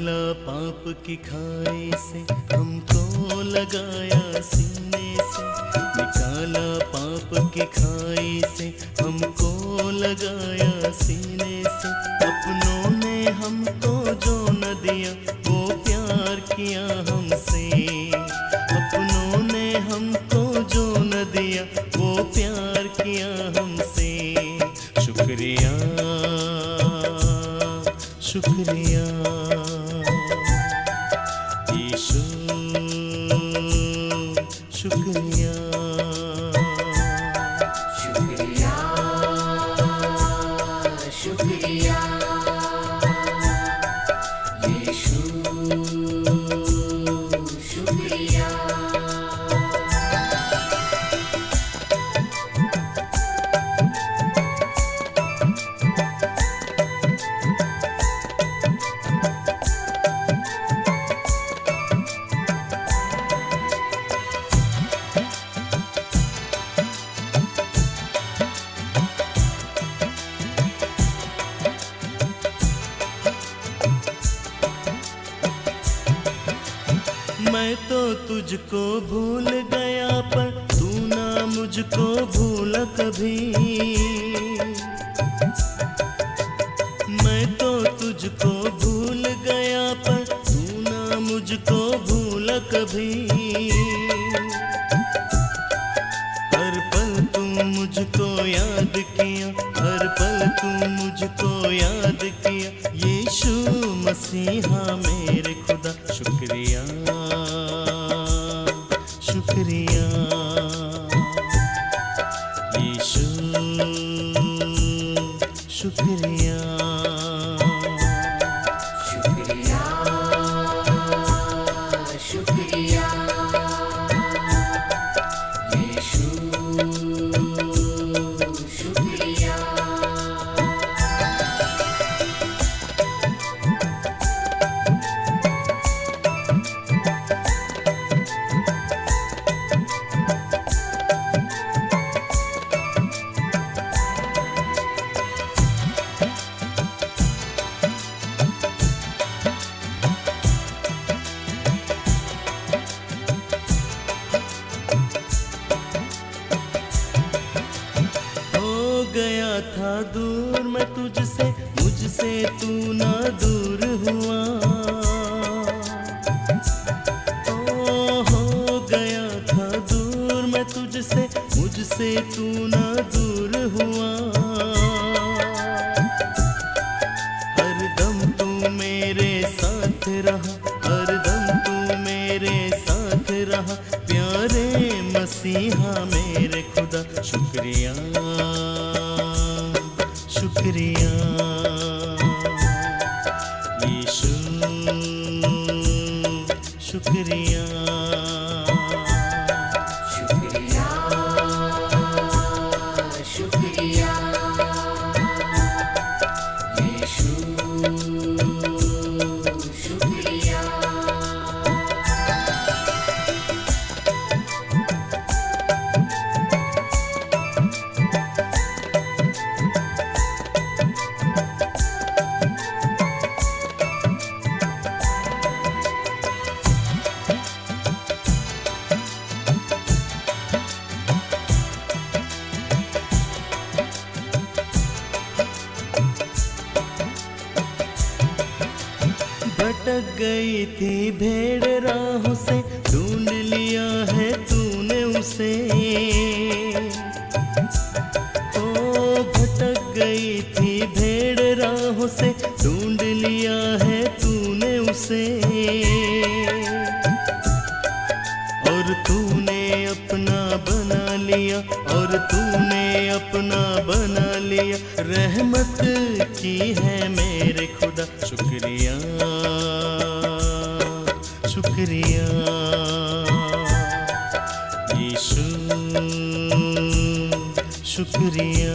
निकाला पाप की खाई से, हमको लगाया सीने से। निकाला पाप की खाई से, हमको लगाया सीने से। अपनों ने हमको जो न दिया, वो प्यार किया हमसे। अपनों ने हमको जो न दिया, वो प्यार किया हमसे। शुक्रिया शुक्रिया यीशु, शुक्रिया शुक्रिया शुक्रिया यीशु, शुक्रिया। मैं तो तुझको भूल गया, पर तू ना मुझको भूला कभी। मैं तो तुझको भूल गया, पर तू ना मुझको भूला कभी। हर पल तू मुझको याद किया, हर पल तू मुझको याद किया। यीशु मसीहा मेरे खुदा, शुक्रिया शुक्रिया यीशु, शुक्रिया शुक्रिया शुक्रिया यीशु, शुक्रिया। गया था दूर मैं तुझसे, मुझसे तू ना दूर हुआ। ओ हो गया था दूर मैं तुझसे, मुझसे तू ना दूर हुआ। हर दम तू मेरे साथ रहा, हर दम तू मेरे साथ रहा। प्यारे मसीहा मेरे खुदा, शुक्रिया शुक्रिया यीशु, शुक्रिया शुक्रिया शुक्रिया यीशु, शुक्रिया। भटक गई थी भेड़ राहों से, ढूंढ लिया है तूने उसे। ओ भटक गई थी भेड़ राहों से, ढूंढ लिया है तूने उसे। और तूने अपना बना लिया, और तूने अपना बना लिया। रहमत की है मेरे खुदा, शुक्रिया शुक्रिया यीशु, शुक्रिया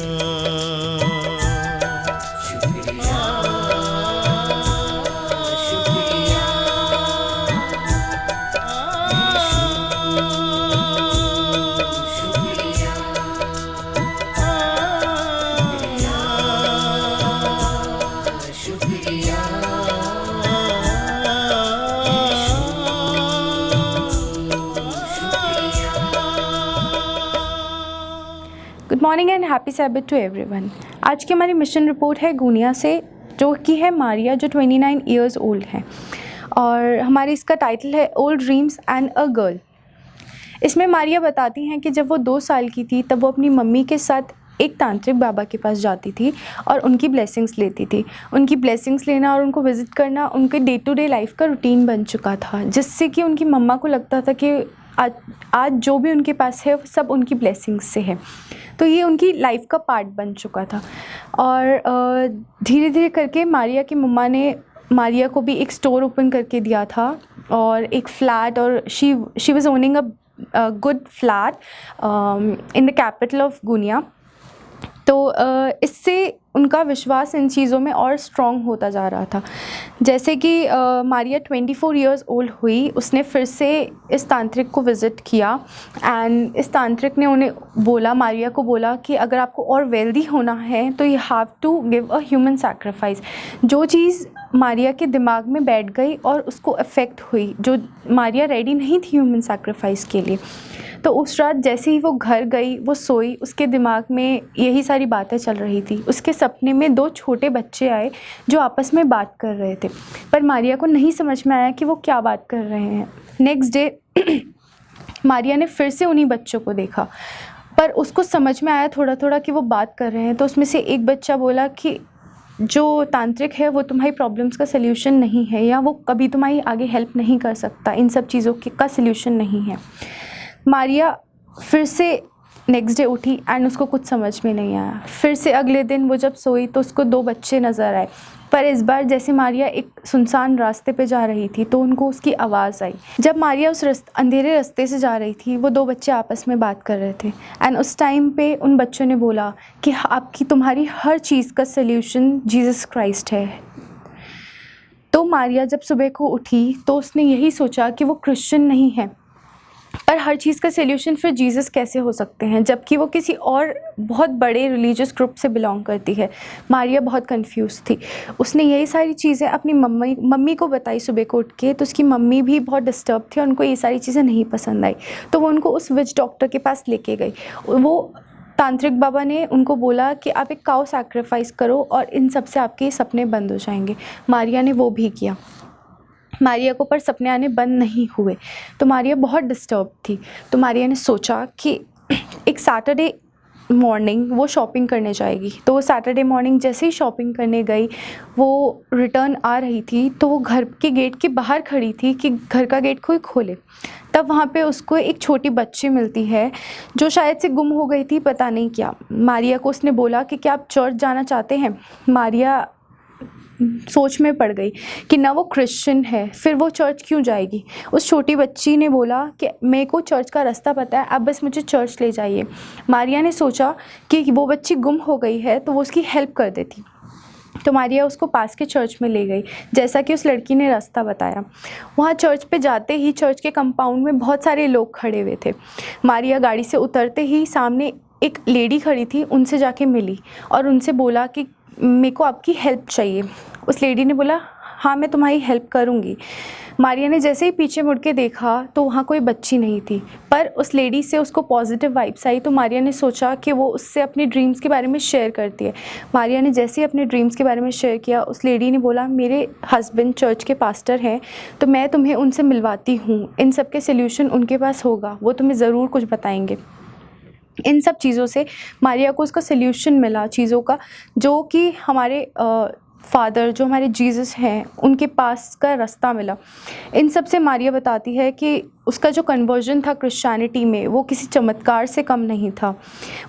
शुक्रिया शुक्रिया यीशु, शुक्रिया शुक्रिया morning and happy Sabbath to everyone. आज की हमारी मिशन रिपोर्ट है गुनिया से, जो कि है मारिया, जो 29 ईयर्स ओल्ड है, और हमारे इसका टाइटल है old dreams and a girl. इसमें मारिया बताती हैं कि जब वो 2 साल की थी तब वो अपनी मम्मी के साथ एक तांत्रिक बाबा के पास जाती थी और उनकी ब्लेसिंग्स लेती थी। उनकी ब्लेसिंग्स लेना और उनको विज़िट करना उनके डे टू डे लाइफ का रूटीन बन चुका था, जिससे कि उनकी मम्मा को लगता था कि आज जो भी उनके पास है सब उनकी ब्लेसिंग्स से है। तो ये उनकी लाइफ का पार्ट बन चुका था। और धीरे धीरे करके मारिया की मम्मा ने मारिया को भी एक स्टोर ओपन करके दिया था और एक फ्लैट, और she was owning a good flat in the capital of Guinea. तो इससे उनका विश्वास इन चीज़ों में और स्ट्रॉन्ग होता जा रहा था। जैसे कि मारिया 24 ईयर्स ओल्ड हुई, उसने फिर से इस तांत्रिक को विज़िट किया एंड इस तांत्रिक ने उन्हें बोला, मारिया को बोला कि अगर आपको और वेल्दी होना है तो you have to give a human sacrifice. जो चीज़ मारिया के दिमाग में बैठ गई और उसको अफेक्ट हुई, जो मारिया रेडी नहीं थी ह्यूमन सैक्रिफाइस के लिए। तो उस रात जैसे ही वो घर गई, वो सोई, उसके दिमाग में यही सारी बातें चल रही थी। उसके सपने में 2 छोटे बच्चे आए जो आपस में बात कर रहे थे, पर मारिया को नहीं समझ में आया कि वो क्या बात कर रहे हैं। नेक्स्ट डे मारिया ने फिर से उन्हीं बच्चों को देखा, पर उसको समझ में आया थोड़ा थोड़ा कि वो बात कर रहे हैं। तो उसमें से एक बच्चा बोला कि जो तांत्रिक है वो तुम्हारी प्रॉब्लम्स का सल्यूशन नहीं है, या वो कभी तुम्हारी आगे हेल्प नहीं कर सकता, इन सब चीज़ों का सल्यूशन नहीं है। मारिया फिर से नेक्स्ट डे उठी एंड उसको कुछ समझ में नहीं आया। फिर से अगले दिन वो जब सोई तो उसको 2 बच्चे नज़र आए, पर इस बार जैसे मारिया एक सुनसान रास्ते पे जा रही थी तो उनको उसकी आवाज़ आई। जब मारिया उस अंधेरे रास्ते से जा रही थी, वो 2 बच्चे आपस में बात कर रहे थे एंड उस टाइम पे उन बच्चों ने बोला कि तुम्हारी हर चीज़ का सल्यूशन जीसस क्राइस्ट है। तो मारिया जब सुबह को उठी तो उसने यही सोचा कि वो क्रिश्चियन नहीं है, पर हर चीज़ का सल्यूशन फिर जीसस कैसे हो सकते हैं, जबकि वो किसी और बहुत बड़े रिलीजियस ग्रुप से बिलोंग करती है। मारिया बहुत कंफ्यूज थी। उसने यही सारी चीज़ें अपनी मम्मी को बताई सुबह को उठ के, तो उसकी मम्मी भी बहुत डिस्टर्ब थी और उनको ये सारी चीज़ें नहीं पसंद आई। तो वो उनको उस विच डॉक्टर के पास लेके गई। वो तांत्रिक बाबा ने उनको बोला कि आप एक काऊ सैक्रिफाइस करो और इन सब से आपके सपने बंद हो जाएंगे। मारिया ने वो भी किया। मारिया को पर सपने आने बंद नहीं हुए, तो मारिया बहुत डिस्टर्ब थी। तो मारिया ने सोचा कि एक सैटरडे मॉर्निंग वो शॉपिंग करने जाएगी। तो वो सैटरडे मॉर्निंग जैसे ही शॉपिंग करने गई, वो रिटर्न आ रही थी तो वो घर के गेट के बाहर खड़ी थी कि घर का गेट कोई खोले। तब वहाँ पे उसको एक छोटी बच्ची मिलती है जो शायद से गुम हो गई थी, पता नहीं क्या। मारिया को उसने बोला कि क्या आप चर्च जाना चाहते हैं। मारिया सोच में पड़ गई कि ना वो क्रिश्चियन है, फिर वो चर्च क्यों जाएगी। उस छोटी बच्ची ने बोला कि मेरे को चर्च का रास्ता पता है, आप बस मुझे चर्च ले जाइए। मारिया ने सोचा कि वो बच्ची गुम हो गई है तो वो उसकी हेल्प कर देती। तो मारिया उसको पास के चर्च में ले गई, जैसा कि उस लड़की ने रास्ता बताया। वहाँ चर्च पे जाते ही चर्च के कंपाउंड में बहुत सारे लोग खड़े हुए थे। मारिया गाड़ी से उतरते ही सामने एक लेडी खड़ी थी, उनसे जाके मिली और उनसे बोला कि मेरे को आपकी हेल्प चाहिए। उस लेडी ने बोला हाँ मैं तुम्हारी हेल्प करूँगी। मारिया ने जैसे ही पीछे मुड़ के देखा तो वहाँ कोई बच्ची नहीं थी, पर उस लेडी से उसको पॉजिटिव वाइब्स आई। तो मारिया ने सोचा कि वो उससे अपने ड्रीम्स के बारे में शेयर करती है। मारिया ने जैसे ही अपने ड्रीम्स के बारे में शेयर किया, उस लेडी ने बोला मेरे हस्बैंड चर्च के पास्टर हैं, तो मैं तुम्हें उनसे मिलवाती हूँ, इन सब के सल्यूशन उनके पास होगा, वो तुम्हें ज़रूर कुछ बताएंगे। इन सब चीज़ों से मारिया को उसका सल्यूशन मिला चीज़ों का, जो कि हमारे फादर, जो हमारे जीसस हैं, उनके पास का रास्ता मिला। इन सब से मारिया बताती है कि उसका जो कन्वर्जन था क्रिश्चियनिटी में, वो किसी चमत्कार से कम नहीं था।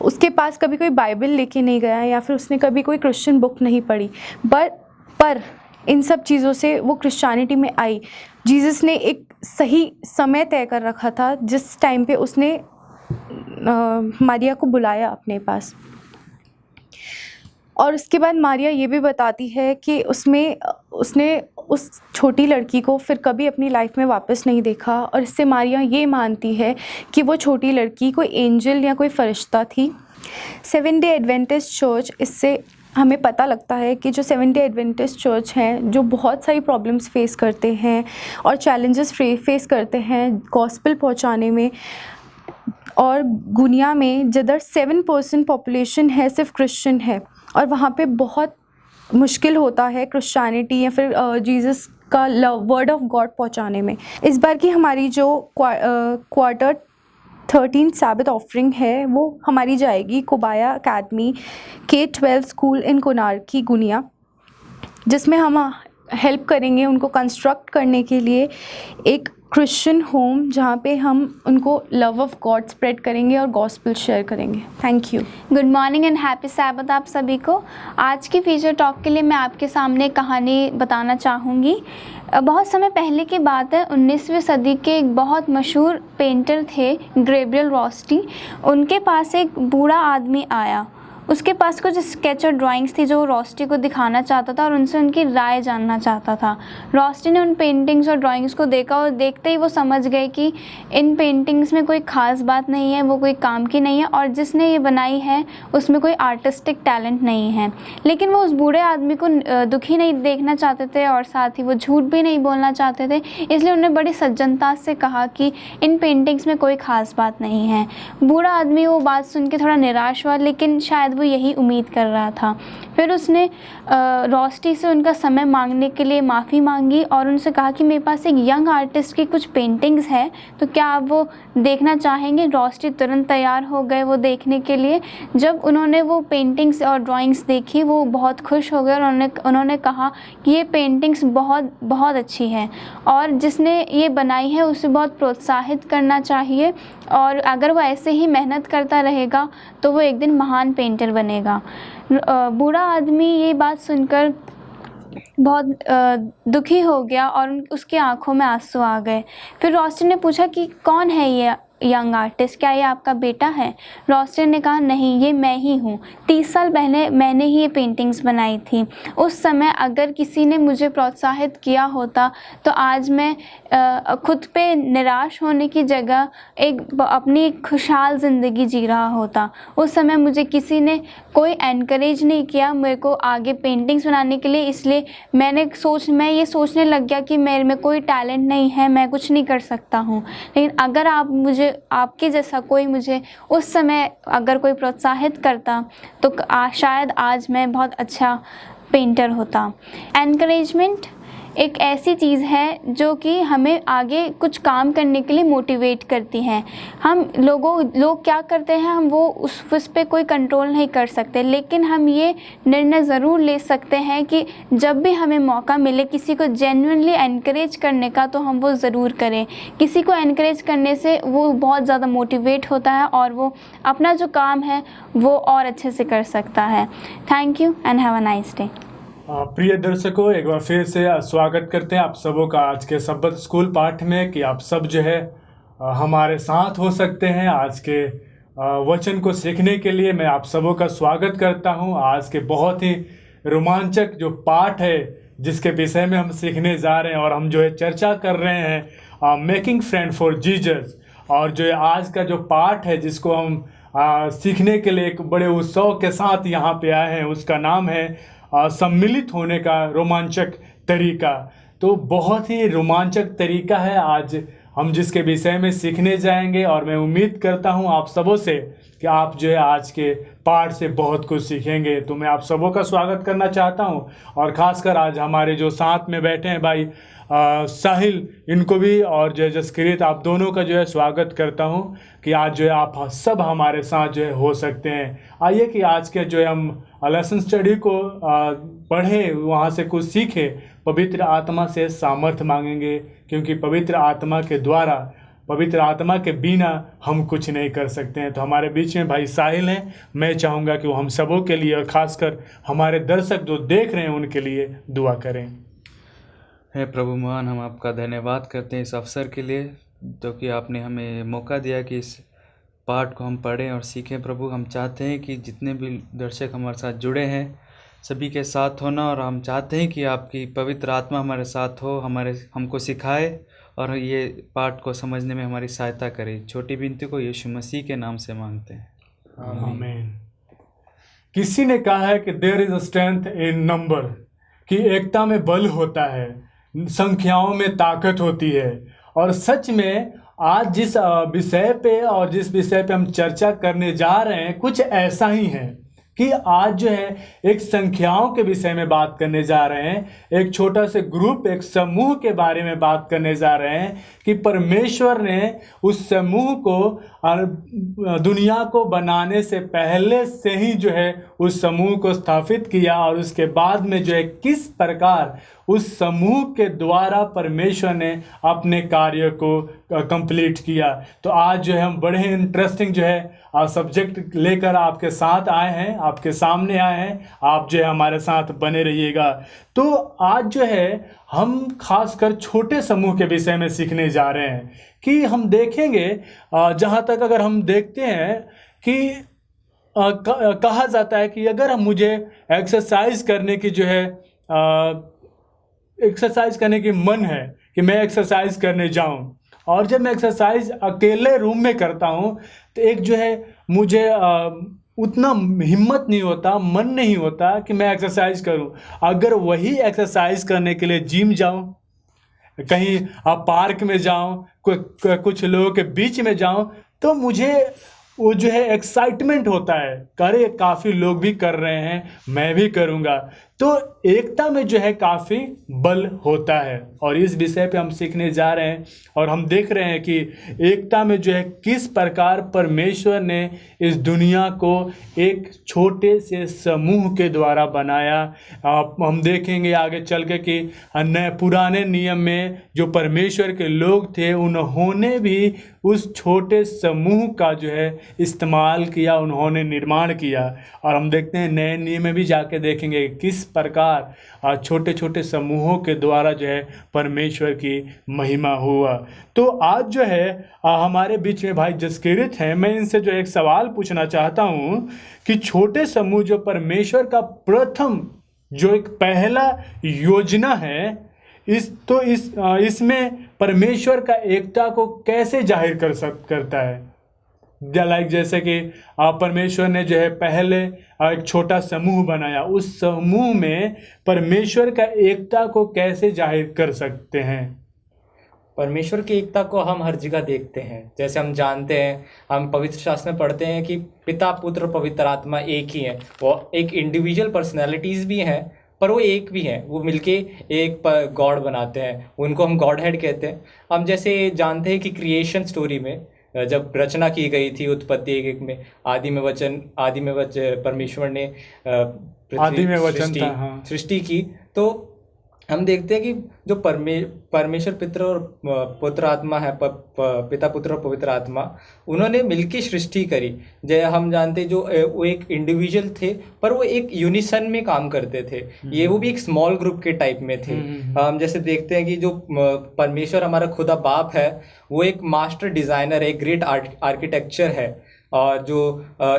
उसके पास कभी कोई बाइबल लेके नहीं गया या फिर उसने कभी कोई क्रिश्चियन बुक नहीं पढ़ी, पर इन सब चीज़ों से वो क्रिश्चियनिटी में आई। जीसस ने एक सही समय तय कर रखा था जिस टाइम पे उसने मारिया को बुलाया अपने पास। और उसके बाद मारिया ये भी बताती है कि उसने उस छोटी लड़की को फिर कभी अपनी लाइफ में वापस नहीं देखा, और इससे मारिया ये मानती है कि वो छोटी लड़की कोई एंजल या कोई फरिश्ता थी। 7 डे एडवेंटिस्ट चर्च, इससे हमें पता लगता है कि जो 7 डे एडवेंटिस्ट चर्च हैं, जो बहुत सारी प्रॉब्लम्स फेस करते हैं और चैलेंजेस फेस करते हैं गॉस्पेल पहुंचाने में, और गुनिया में जिधर 7% पॉपुलेशन है सिर्फ क्रिश्चियन है, और वहाँ पे बहुत मुश्किल होता है क्रिश्चियनिटी या फिर जीसस का वर्ड ऑफ गॉड पहुँचाने में। इस बार की हमारी जो क्वार्टर 13 सैबथ ऑफरिंग है वो हमारी जाएगी कोबाया अकेडमी K-12 स्कूल इन कोनार्की गुनिया, जिसमें हम हेल्प करेंगे उनको कंस्ट्रक्ट करने के लिए एक क्रिश्चियन होम, जहाँ पे हम उनको लव ऑफ गॉड स्प्रेड करेंगे और गॉस्पेल शेयर करेंगे। Thank you. Good morning and happy Sabbath आप सभी को। आज की फीचर टॉक के लिए मैं आपके सामने एक कहानी बताना चाहूँगी। बहुत समय पहले की बात है, 19वीं सदी के एक बहुत मशहूर पेंटर थे गैब्रियल रोस्टी। उनके पास एक बूढ़ा आदमी आया। उसके पास कुछ स्केच और ड्राइंग्स थी जो वो रोस्टी को दिखाना चाहता था और उनसे उनकी राय जानना चाहता था। रोस्टी ने उन पेंटिंग्स और ड्राइंग्स को देखा और देखते ही वो समझ गए कि इन पेंटिंग्स में कोई ख़ास बात नहीं है, वो कोई काम की नहीं है और जिसने ये बनाई है उसमें कोई आर्टिस्टिक टैलेंट नहीं है। लेकिन वो उस बूढ़े आदमी को दुखी नहीं देखना चाहते थे और साथ ही वो झूठ भी नहीं बोलना चाहते थे, इसलिए उन्होंने बड़ी सज्जनता से कहा कि इन पेंटिंग्स में कोई ख़ास बात नहीं है। बूढ़ा आदमी वो बात सुन के थोड़ा निराश हुआ, लेकिन शायद वो यही उम्मीद कर रहा था। फिर उसने रोस्टी से उनका समय मांगने के लिए माफ़ी मांगी और उनसे कहा कि मेरे पास एक यंग आर्टिस्ट की कुछ पेंटिंग्स है, तो क्या आप वो देखना चाहेंगे। रोस्टी तुरंत तैयार हो गए वो देखने के लिए। जब उन्होंने वो पेंटिंग्स और ड्राइंग्स देखी वो बहुत खुश हो गए और उन्होंने कहा कि ये पेंटिंग्स बहुत बहुत अच्छी हैं और जिसने ये बनाई है उसे बहुत प्रोत्साहित करना चाहिए और अगर वो ऐसे ही मेहनत करता रहेगा तो वो एक दिन महान पेंटर बनेगा। बूढ़ा आदमी ये बात सुनकर बहुत दुखी हो गया और उसकी आंखों में आंसू आ गए। फिर रोस्टी ने पूछा कि कौन है ये यंग आर्टिस्ट, क्या ये आपका बेटा है। रोस्टी ने कहा नहीं, ये मैं ही हूँ। 30 साल पहले मैंने ही ये पेंटिंग्स बनाई थी। उस समय अगर किसी ने मुझे प्रोत्साहित किया होता तो आज मैं खुद पे निराश होने की जगह अपनी खुशहाल ज़िंदगी जी रहा होता। उस समय मुझे किसी ने कोई एनकरेज नहीं किया मेरे को आगे पेंटिंग्स बनाने के लिए, इसलिए मैं ये सोचने लग गया कि मेरे में कोई टैलेंट नहीं है, मैं कुछ नहीं कर सकता हूँ। लेकिन अगर आपके जैसा कोई मुझे उस समय अगर कोई प्रोत्साहित करता तो शायद आज मैं बहुत अच्छा पेंटर होता। एनकरेजमेंट एक ऐसी चीज़ है जो कि हमें आगे कुछ काम करने के लिए मोटिवेट करती है। लोग क्या करते हैं, हम वो उस पर कोई कंट्रोल नहीं कर सकते, लेकिन हम ये निर्णय ज़रूर ले सकते हैं कि जब भी हमें मौका मिले किसी को जेन्युइनली एनकरेज करने का तो हम वो ज़रूर करें। किसी को एनकरेज करने से वो बहुत ज़्यादा मोटिवेट होता है और वो अपना जो काम है वो और अच्छे से कर सकता है। Thank you and have a nice day. प्रिय दर्शकों, एक बार फिर से स्वागत करते हैं आप सबों का आज के सब्बत स्कूल पाठ में कि आप सब जो है हमारे साथ हो सकते हैं। आज के वचन को सीखने के लिए मैं आप सबों का स्वागत करता हूं। आज के बहुत ही रोमांचक जो पाठ है जिसके विषय में हम सीखने जा रहे हैं और हम जो है चर्चा कर रहे हैं मेकिंग फ्रेंड फॉर जीसस। और जो आज का जो पाठ है जिसको हम सीखने के लिए एक बड़े उत्सव के साथ यहाँ पे आए हैं, उसका नाम है सम्मिलित होने का रोमांचक तरीका। तो बहुत ही रोमांचक तरीका है आज हम जिसके विषय में सीखने जाएंगे और मैं उम्मीद करता हूं आप सबों से कि आप जो है आज के पाठ से बहुत कुछ सीखेंगे। तो मैं आप सबों का स्वागत करना चाहता हूं और ख़ासकर आज हमारे जो साथ में बैठे हैं भाई साहिल, इनको भी और जो है जसकिरीत, आप दोनों का जो है स्वागत करता हूं कि आज जो है आप सब हमारे साथ जो है हो सकते हैं। आइए कि आज के जो है हम लेसन स्टडी को पढ़ें, वहाँ से कुछ सीखें, पवित्र आत्मा से सामर्थ्य मांगेंगे क्योंकि पवित्र आत्मा के द्वारा, पवित्र आत्मा के बिना हम कुछ नहीं कर सकते हैं। तो हमारे बीच में भाई साहिल हैं, मैं चाहूँगा कि वो हम सबों के लिए और ख़ासकर हमारे दर्शक जो देख रहे हैं उनके लिए दुआ करें। हे प्रभु महान, हम आपका धन्यवाद करते हैं इस अवसर के लिए तो कि आपने हमें मौका दिया कि इस पाठ को हम पढ़ें और सीखें। प्रभु, हम चाहते हैं कि जितने भी दर्शक हमारे साथ जुड़े हैं सभी के साथ होना, और हम चाहते हैं कि आपकी पवित्र आत्मा हमारे साथ हो, हमको सिखाए और ये पाठ को समझने में हमारी सहायता करे। छोटी विनती को यीशु मसीह के नाम से मांगते हैं, आमीन। किसी ने कहा है कि there is a strength in number, कि एकता में बल होता है, संख्याओं में ताकत होती है। और सच में आज जिस विषय पे और जिस विषय पे हम चर्चा करने जा रहे हैं कुछ ऐसा ही है कि आज जो है एक संख्याओं के विषय में बात करने जा रहे हैं। एक छोटा से ग्रुप, एक समूह के बारे में बात करने जा रहे हैं कि परमेश्वर ने उस समूह को दुनिया को बनाने से पहले से ही जो है उस समूह को स्थापित किया और उसके बाद में जो है किस प्रकार उस समूह के द्वारा परमेश्वर ने अपने कार्य को कंप्लीट किया। तो आज जो है हम बड़े इंटरेस्टिंग जो है सब्जेक्ट लेकर आपके साथ आए हैं, आपके सामने आए हैं। आप जो है हमारे साथ बने रहिएगा। तो आज जो है हम खासकर छोटे समूह के विषय में सीखने जा रहे हैं कि हम देखेंगे, जहाँ तक अगर हम देखते हैं कि कहा जाता है कि अगर हम मुझे एक्सरसाइज करने की जो है एक्सरसाइज करने की मन है कि मैं एक्सरसाइज करने जाऊं, और जब मैं एक्सरसाइज अकेले रूम में करता हूं तो एक जो है मुझे उतना हिम्मत नहीं होता, मन नहीं होता कि मैं एक्सरसाइज करूं। अगर वही एक्सरसाइज करने के लिए जिम जाऊं, कहीं पार्क में जाऊं, कुछ लोगों के बीच में जाऊं, तो मुझे वो जो है एक्साइटमेंट होता है, करे काफ़ी लोग भी कर रहे हैं, मैं भी करूँगा। तो एकता में जो है काफ़ी बल होता है और इस विषय पे हम सीखने जा रहे हैं। और हम देख रहे हैं कि एकता में जो है किस प्रकार परमेश्वर ने इस दुनिया को एक छोटे से समूह के द्वारा बनाया। हम देखेंगे आगे चल के कि पुराने नियम में जो परमेश्वर के लोग थे उन्होंने भी उस छोटे समूह का जो है इस्तेमाल किया, उन्होंने निर्माण किया। और हम देखते हैं नए नियम में भी जाके देखेंगे किस प्रकार छोटे छोटे समूहों के द्वारा जो है परमेश्वर की महिमा हुआ। तो आज जो है हमारे बीच में भाई जसकिरत हैं। मैं इनसे जो एक सवाल पूछना चाहता हूँ कि छोटे समूह जो परमेश्वर का प्रथम जो एक पहला योजना है, इसमें परमेश्वर का एकता को कैसे जाहिर करता है। जैसे कि परमेश्वर ने जो है पहले एक छोटा समूह बनाया, उस समूह में परमेश्वर का एकता को कैसे जाहिर कर सकते हैं। परमेश्वर की एकता को हम हर जगह देखते हैं। जैसे हम जानते हैं, हम पवित्र शास्त्र में पढ़ते हैं कि पिता, पुत्र, पवित्र आत्मा एक ही है। वो एक इंडिविजुअल पर्सनैलिटीज़ भी हैं पर वो एक भी हैं, वो मिलके एक गॉड बनाते हैं। उनको हम गॉड हेड कहते हैं। हम जैसे जानते हैं कि क्रिएशन स्टोरी में जब रचना की गई थी, उत्पत्ति 1:1 में आदि में वचन परमेश्वर ने आदि में वचन था, हाँ। सृष्टि की। तो हम देखते हैं कि जो परमेश्वर पिता और पुत्र आत्मा है, पिता, पुत्र और पवित्र आत्मा, उन्होंने मिलकर सृष्टि करी। जय हम जानते जो वो एक इंडिविजुअल थे पर वो एक यूनिसन में काम करते थे। ये वो भी एक स्मॉल ग्रुप के टाइप में थे। हम जैसे देखते हैं कि जो परमेश्वर हमारा खुदा बाप है, वो एक मास्टर डिज़ाइनर है, एक ग्रेट आर्किटेक्चर है। और जो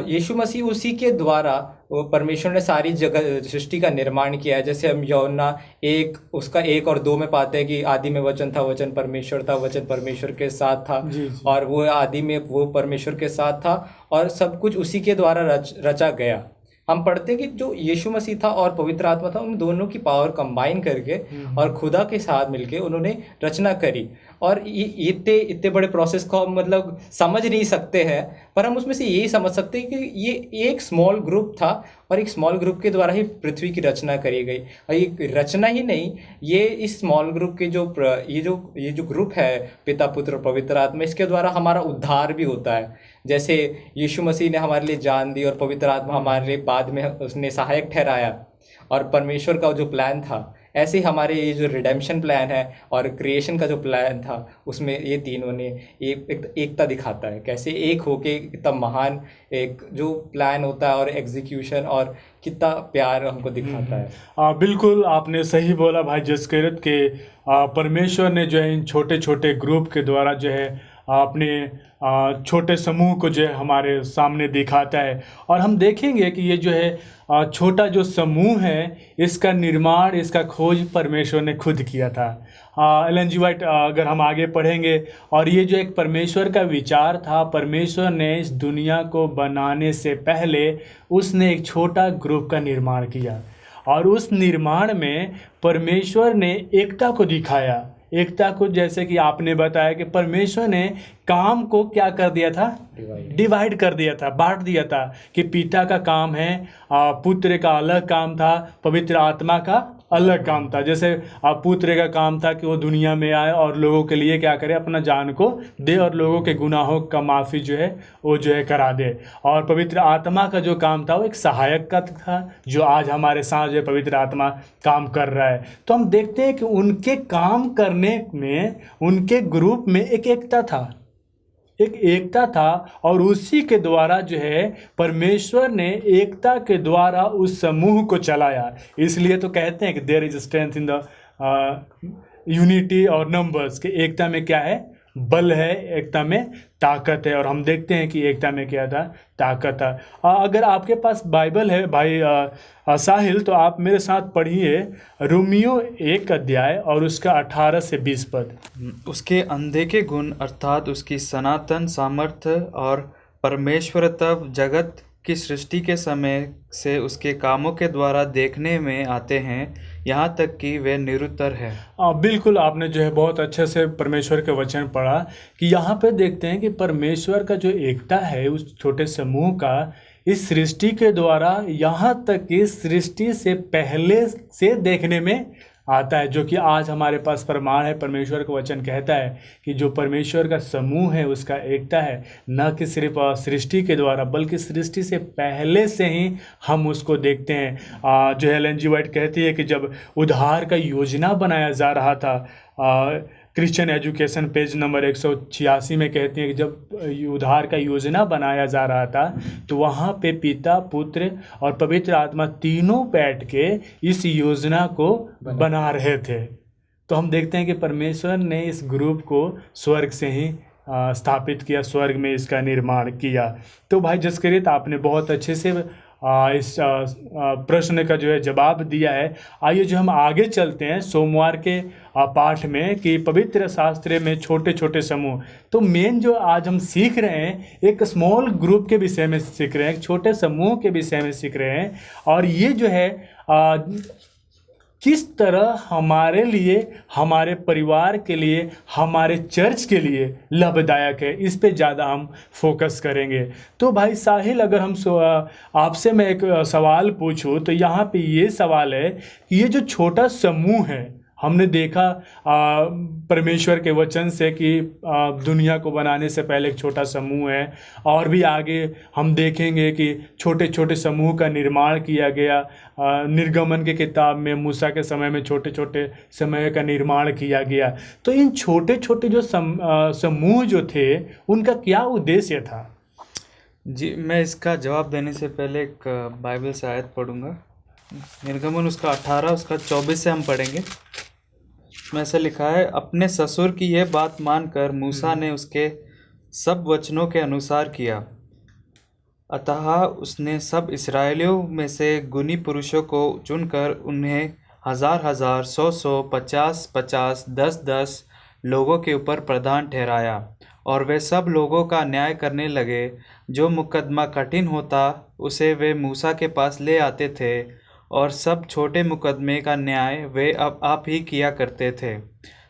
यीशु मसीह, उसी के द्वारा वो परमेश्वर ने सारी जगह सृष्टि का निर्माण किया है। जैसे हम यूहन्ना 1 उसका 1 और 2 में पाते हैं कि आदि में वचन था, वचन परमेश्वर था, वचन परमेश्वर के साथ था। जी। और वो आदि में वो परमेश्वर के साथ था और सब कुछ उसी के द्वारा रचा गया। हम पढ़ते हैं कि जो यीशु मसीह था और पवित्र आत्मा था, उन दोनों की पावर कंबाइन करके और खुदा के साथ मिलके उन्होंने रचना करी। और इतने इतने बड़े प्रोसेस को हम मतलब समझ नहीं सकते हैं, पर हम उसमें से यही समझ सकते हैं कि ये एक स्मॉल ग्रुप था और एक स्मॉल ग्रुप के द्वारा ही पृथ्वी की रचना करी गई। और ये रचना ही नहीं, ये इस स्मॉल ग्रुप के ये जो ग्रुप है, पिता, पुत्र और पवित्र आत्मा, इसके द्वारा हमारा उद्धार भी होता है। जैसे यीशु मसीह ने हमारे लिए जान दी और पवित्र आत्मा हमारे लिए बाद में उसने सहायक ठहराया, और परमेश्वर का जो प्लान था, ऐसे ही हमारे ये जो रिडेम्पशन प्लान है और क्रिएशन का जो प्लान था, उसमें ये तीनों ने एकता दिखाता है। कैसे एक होके इतना महान एक जो प्लान होता है और एग्जीक्यूशन, और कितना प्यार हमको दिखाता है। बिल्कुल आपने सही बोला भाई जसकिरत के परमेश्वर ने जो है इन छोटे छोटे ग्रुप के द्वारा जो है अपने छोटे समूह को जो है हमारे सामने दिखाता है। और हम देखेंगे कि ये जो है छोटा जो समूह है, इसका निर्माण, इसका खोज परमेश्वर ने खुद किया था। एलन जी वाइट अगर हम आगे पढ़ेंगे, और ये जो एक परमेश्वर का विचार था, परमेश्वर ने इस दुनिया को बनाने से पहले उसने एक छोटा ग्रुप का निर्माण किया, और उस निर्माण में परमेश्वर ने एकता को दिखाया। एकता को जैसे कि आपने बताया कि परमेश्वर ने काम को क्या कर दिया था, डिवाइड कर दिया था, बांट दिया था कि पिता का काम है, पुत्र का अलग काम था, पवित्र आत्मा का अलग काम था। जैसे पुत्र का काम था कि वो दुनिया में आए और लोगों के लिए क्या करे, अपना जान को दे और लोगों के गुनाहों का माफ़ी जो है वो जो है करा दे। और पवित्र आत्मा का जो काम था वो एक सहायक का था, जो आज हमारे साथ जो है पवित्र आत्मा काम कर रहा है। तो हम देखते हैं कि उनके काम करने में, उनके ग्रुप में एक एकता था और उसी के द्वारा जो है परमेश्वर ने एकता के द्वारा उस समूह को चलाया। इसलिए तो कहते हैं कि there is strength in the unity और नंबर्स, कि एकता में क्या है, बल है, एकता में ताकत है। और हम देखते हैं कि एकता में क्या था, ताकत था। अगर आपके पास बाइबल है भाई साहिल, तो आप मेरे साथ पढ़िए रोमियो 1 अध्याय और उसका 18 से 20 पद। उसके अनदेखे गुण अर्थात उसकी सनातन सामर्थ्य और परमेश्वर तब जगत की सृष्टि के समय से उसके कामों के द्वारा देखने में आते हैं, यहाँ तक कि वे निरुत्तर है। बिल्कुल, आपने जो है बहुत अच्छे से परमेश्वर के वचन पढ़ा कि यहाँ पे देखते हैं कि परमेश्वर का जो एकता है उस छोटे समूह का इस सृष्टि के द्वारा यहाँ तक कि सृष्टि से पहले से देखने में आता है, जो कि आज हमारे पास प्रमाण है। परमेश्वर का वचन कहता है कि जो परमेश्वर का समूह है उसका एकता है, न कि सिर्फ सृष्टि के द्वारा बल्कि सृष्टि से पहले से ही हम उसको देखते हैं। जो एलन जी वाइट कहती है कि जब उद्धार का योजना बनाया जा रहा था, क्रिश्चियन एजुकेशन पेज नंबर 186 में कहती है कि जब उद्धार का योजना बनाया जा रहा था तो वहाँ पे पिता, पुत्र और पवित्र आत्मा तीनों बैठ के इस योजना को बना रहे थे। तो हम देखते हैं कि परमेश्वर ने इस ग्रुप को स्वर्ग से ही स्थापित किया, स्वर्ग में इसका निर्माण किया। तो भाई जसकरियत, आपने बहुत अच्छे से इस प्रश्न का जो है जवाब दिया है। आइए जो हम आगे चलते हैं सोमवार के पाठ में कि पवित्र शास्त्र में छोटे छोटे समूह। तो मेन जो आज हम सीख रहे हैं एक स्मॉल ग्रुप के विषय में सीख रहे हैं, एक छोटे समूह के विषय में सीख रहे हैं। और ये जो है किस तरह हमारे लिए, हमारे परिवार के लिए, हमारे चर्च के लिए लाभदायक है, इस पे ज़्यादा हम फोकस करेंगे। तो भाई साहिल, अगर हम आपसे मैं एक सवाल पूछूं तो यहाँ पे ये सवाल है कि ये जो छोटा समूह है, हमने देखा परमेश्वर के वचन से कि दुनिया को बनाने से पहले एक छोटा समूह है, और भी आगे हम देखेंगे कि छोटे छोटे समूह का निर्माण किया गया। निर्गमन के किताब में मूसा के समय में छोटे छोटे समूह का निर्माण किया गया। तो इन छोटे छोटे जो समूह जो थे उनका क्या उद्देश्य था? जी, मैं इसका जवाब देने से पहले एक बाइबल से आयत पढ़ूंगा। निर्गमन उसका 18 उसका 24 से हम पढ़ेंगे। में ऐसा लिखा है, अपने ससुर की यह बात मानकर मूसा ने उसके सब वचनों के अनुसार किया। अतः उसने सब इस्राएलियों में से गुनी पुरुषों को चुनकर उन्हें 1000-1000, 100-100, 50-50, 10-10 लोगों के ऊपर प्रधान ठहराया। और वे सब लोगों का न्याय करने लगे। जो मुकदमा कठिन होता उसे वे मूसा के पास ले आते थे, और सब छोटे मुकदमे का न्याय वे अब आप ही किया करते थे।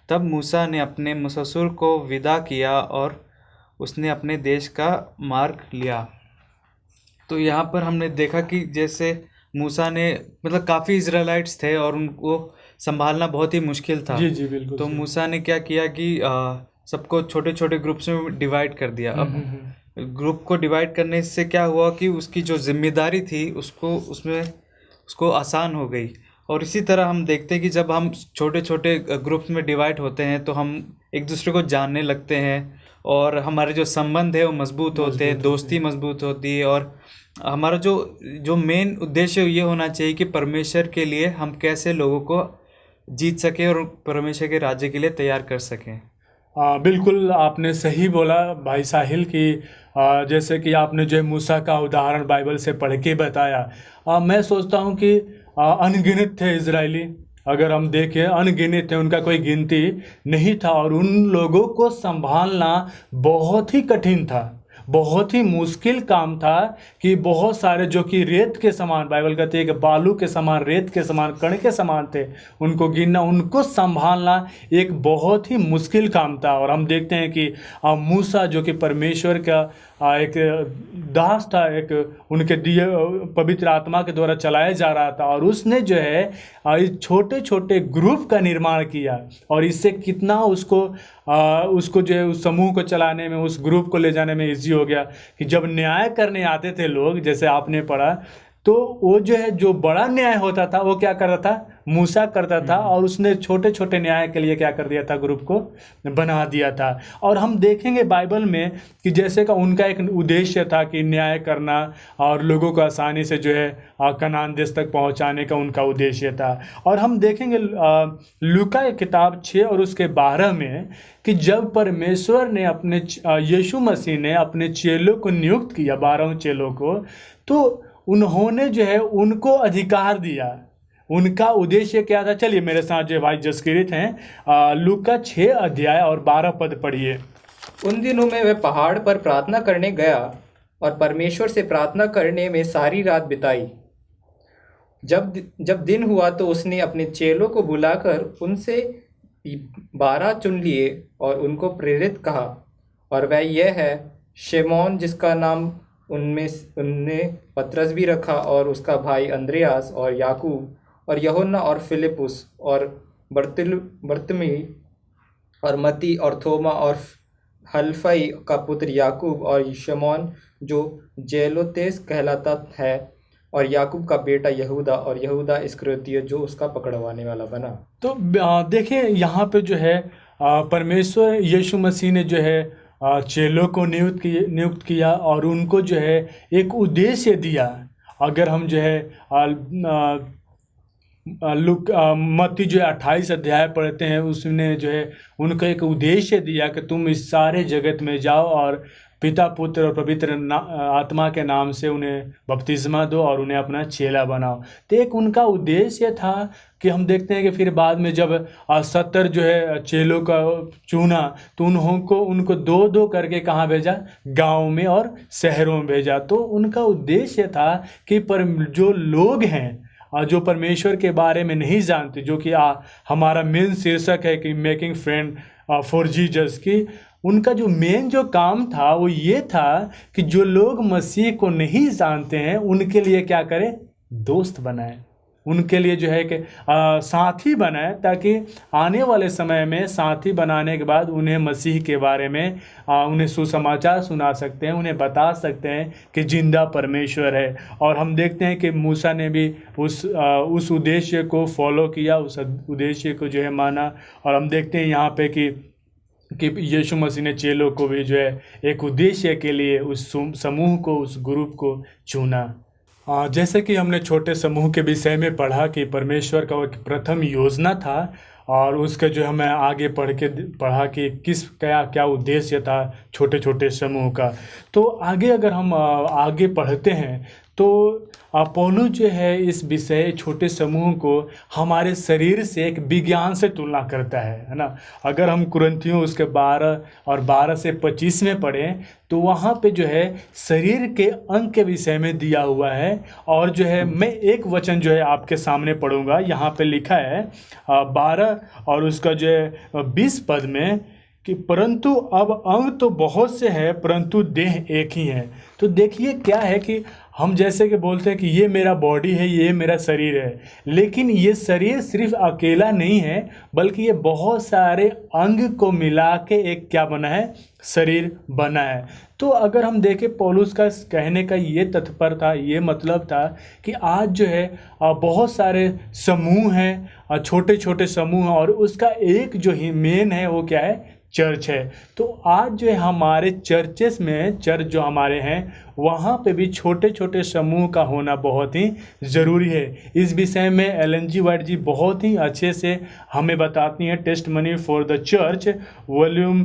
तब मूसा ने अपने ससुर को विदा किया और उसने अपने देश का मार्ग लिया। तो यहाँ पर हमने देखा कि जैसे मूसा ने, मतलब काफ़ी इज़राइलाइट्स थे और उनको संभालना बहुत ही मुश्किल था। जी जी बिल्कुल। तो मूसा ने क्या किया कि सबको छोटे छोटे ग्रुप्स में डिवाइड कर दिया। अब ग्रुप को डिवाइड करने से क्या हुआ कि उसकी जो जिम्मेदारी थी उसको आसान हो गई। और इसी तरह हम देखते हैं कि जब हम छोटे छोटे ग्रुप्स में डिवाइड होते हैं तो हम एक दूसरे को जानने लगते हैं और हमारे जो संबंध है वो मजबूत होते हैं, दोस्ती मजबूत होती है। और हमारा जो मेन उद्देश्य ये होना चाहिए कि परमेश्वर के लिए हम कैसे लोगों को जीत सकें और परमेश्वर के राज्य के लिए तैयार कर सकें। बिल्कुल आपने सही बोला भाई साहिल कि जैसे कि आपने जो मूसा का उदाहरण बाइबल से पढ़ के बताया। मैं सोचता हूँ कि अनगिनत थे इजरायली, अगर हम देखें अनगिनत थे, उनका कोई गिनती नहीं था और उन लोगों को संभालना बहुत ही कठिन था। बहुत ही मुश्किल काम था कि बहुत सारे जो कि रेत के समान, बाइबल कहती है कि बालू के समान, रेत के समान, कण के समान थे, उनको गिनना, उनको संभालना एक बहुत ही मुश्किल काम था। और हम देखते हैं कि मूसा जो कि परमेश्वर का एक दास था, एक उनके दिए पवित्र आत्मा के द्वारा चलाया जा रहा था, और उसने जो है इस छोटे छोटे ग्रुप का निर्माण किया, और इससे कितना उसको जो है उस समूह को चलाने में, उस ग्रुप को ले जाने में इजी हो गया कि जब न्याय करने आते थे लोग, जैसे आपने पढ़ा, तो वो जो है जो बड़ा न्याय होता था वो क्या करता था, मूसा करता था, और उसने छोटे छोटे न्याय के लिए क्या कर दिया था, ग्रुप को बना दिया था। और हम देखेंगे बाइबल में कि जैसे का उनका एक उद्देश्य था कि न्याय करना और लोगों को आसानी से जो है कनान देश तक पहुंचाने का उनका उद्देश्य था। और हम देखेंगे लूका की किताब 6 और उसके 12 में कि जब परमेश्वर ने अपने यीशु मसीह ने अपने चेलों को नियुक्त किया, 12 चेलों को, तो उन्होंने जो है उनको अधिकार दिया। उनका उद्देश्य क्या था? चलिए मेरे साथ जो भाई जसकिरित हैं, लूका 6 अध्याय और 12 पद पढ़िए। उन दिनों में वह पहाड़ पर प्रार्थना करने गया और परमेश्वर से प्रार्थना करने में सारी रात बिताई। जब दिन हुआ तो उसने अपने चेलों को बुलाकर उनसे 12 चुन लिए और उनको प्रेरित कहा, और वह यह है, शिमोन जिसका नाम उनने पतरस भी रखा, और उसका भाई अंद्रयास और याकूब और यूहन्ना और फिलिपुस और बरतमी और मती और थोमा और हल्फई का पुत्र याकूब और शिमोन जो जेलोतेस कहलाता है, और याकूब का बेटा यहूदा, और यहूदा इस्करियोती जो उसका पकड़वाने वाला बना। तो देखिए यहाँ पे जो है परमेश्वर यीशु मसीह ने जो है चेलों को नियुक्त किया और उनको जो है एक उद्देश्य दिया। अगर हम जो है मत्ती जो है 28 अध्याय पढ़ते हैं, उसने जो है उनको एक उद्देश्य दिया कि तुम इस सारे जगत में जाओ और पिता, पुत्र और पवित्र आत्मा के नाम से उन्हें बपतिस्मा दो और उन्हें अपना चेला बनाओ। तो एक उनका उद्देश्य था कि हम देखते हैं कि फिर बाद में जब 70 जो है चेलों का चुना, तो उनको 2-2 करके कहाँ भेजा? गाँव में और शहरों में भेजा। तो उनका उद्देश्य था कि जो लोग हैं जो परमेश्वर के बारे में नहीं जानते, जो कि हमारा मेन शीर्षक है कि मेकिंग फ्रेंड फॉर जीसस की, उनका जो मेन जो काम था वो ये था कि जो लोग मसीह को नहीं जानते हैं उनके लिए क्या करें? दोस्त बनाए, उनके लिए जो है कि साथी बनाए, ताकि आने वाले समय में साथी बनाने के बाद उन्हें मसीह के बारे में उन्हें सुसमाचार सुना सकते हैं, उन्हें बता सकते हैं कि जिंदा परमेश्वर है। और हम देखते हैं कि मूसा ने भी उस उद्देश्य को फॉलो किया, उस उद्देश्य को जो है माना। और हम देखते हैं यहाँ पे कि यीशु मसीह ने चेलों को भी जो है एक उद्देश्य के लिए उस समूह को, उस ग्रुप को चुना। जैसे कि हमने छोटे समूह के विषय में पढ़ा कि परमेश्वर का एक प्रथम योजना था, और उसके जो हमें आगे पढ़ा कि क्या उद्देश्य था छोटे छोटे समूह का। तो आगे अगर हम आगे पढ़ते हैं तो पौलुस जो है इस विषय छोटे समूह को हमारे शरीर से एक विज्ञान से तुलना करता है ना। अगर हम कुरिन्थियों उसके 12 से 25 में पढ़ें तो वहाँ पे जो है शरीर के अंग के विषय में दिया हुआ है। और जो है मैं एक वचन जो है आपके सामने पढ़ूंगा, यहाँ पे लिखा है 12 और उसका जो है 20 पद में कि परंतु अब अंग तो बहुत से हैं परंतु देह एक ही है। तो देखिए क्या है कि हम जैसे कि बोलते हैं कि ये मेरा बॉडी है, ये मेरा शरीर है, लेकिन ये शरीर सिर्फ अकेला नहीं है, बल्कि ये बहुत सारे अंग को मिला के एक क्या बना है? शरीर बना है। तो अगर हम देखें पौलुस का कहने का ये तात्पर्य था, ये मतलब था कि आज जो है बहुत सारे समूह हैं, छोटे छोटे समूह हैं, और उसका एक जो ही मेन है वो क्या है? चर्च है। तो आज जो है हमारे चर्चेस में, चर्च जो हमारे हैं वहाँ पे भी छोटे छोटे समूह का होना बहुत ही ज़रूरी है। इस विषय में एलन जी वाइट जी बहुत ही अच्छे से हमें बताती हैं। Testimony for the church volume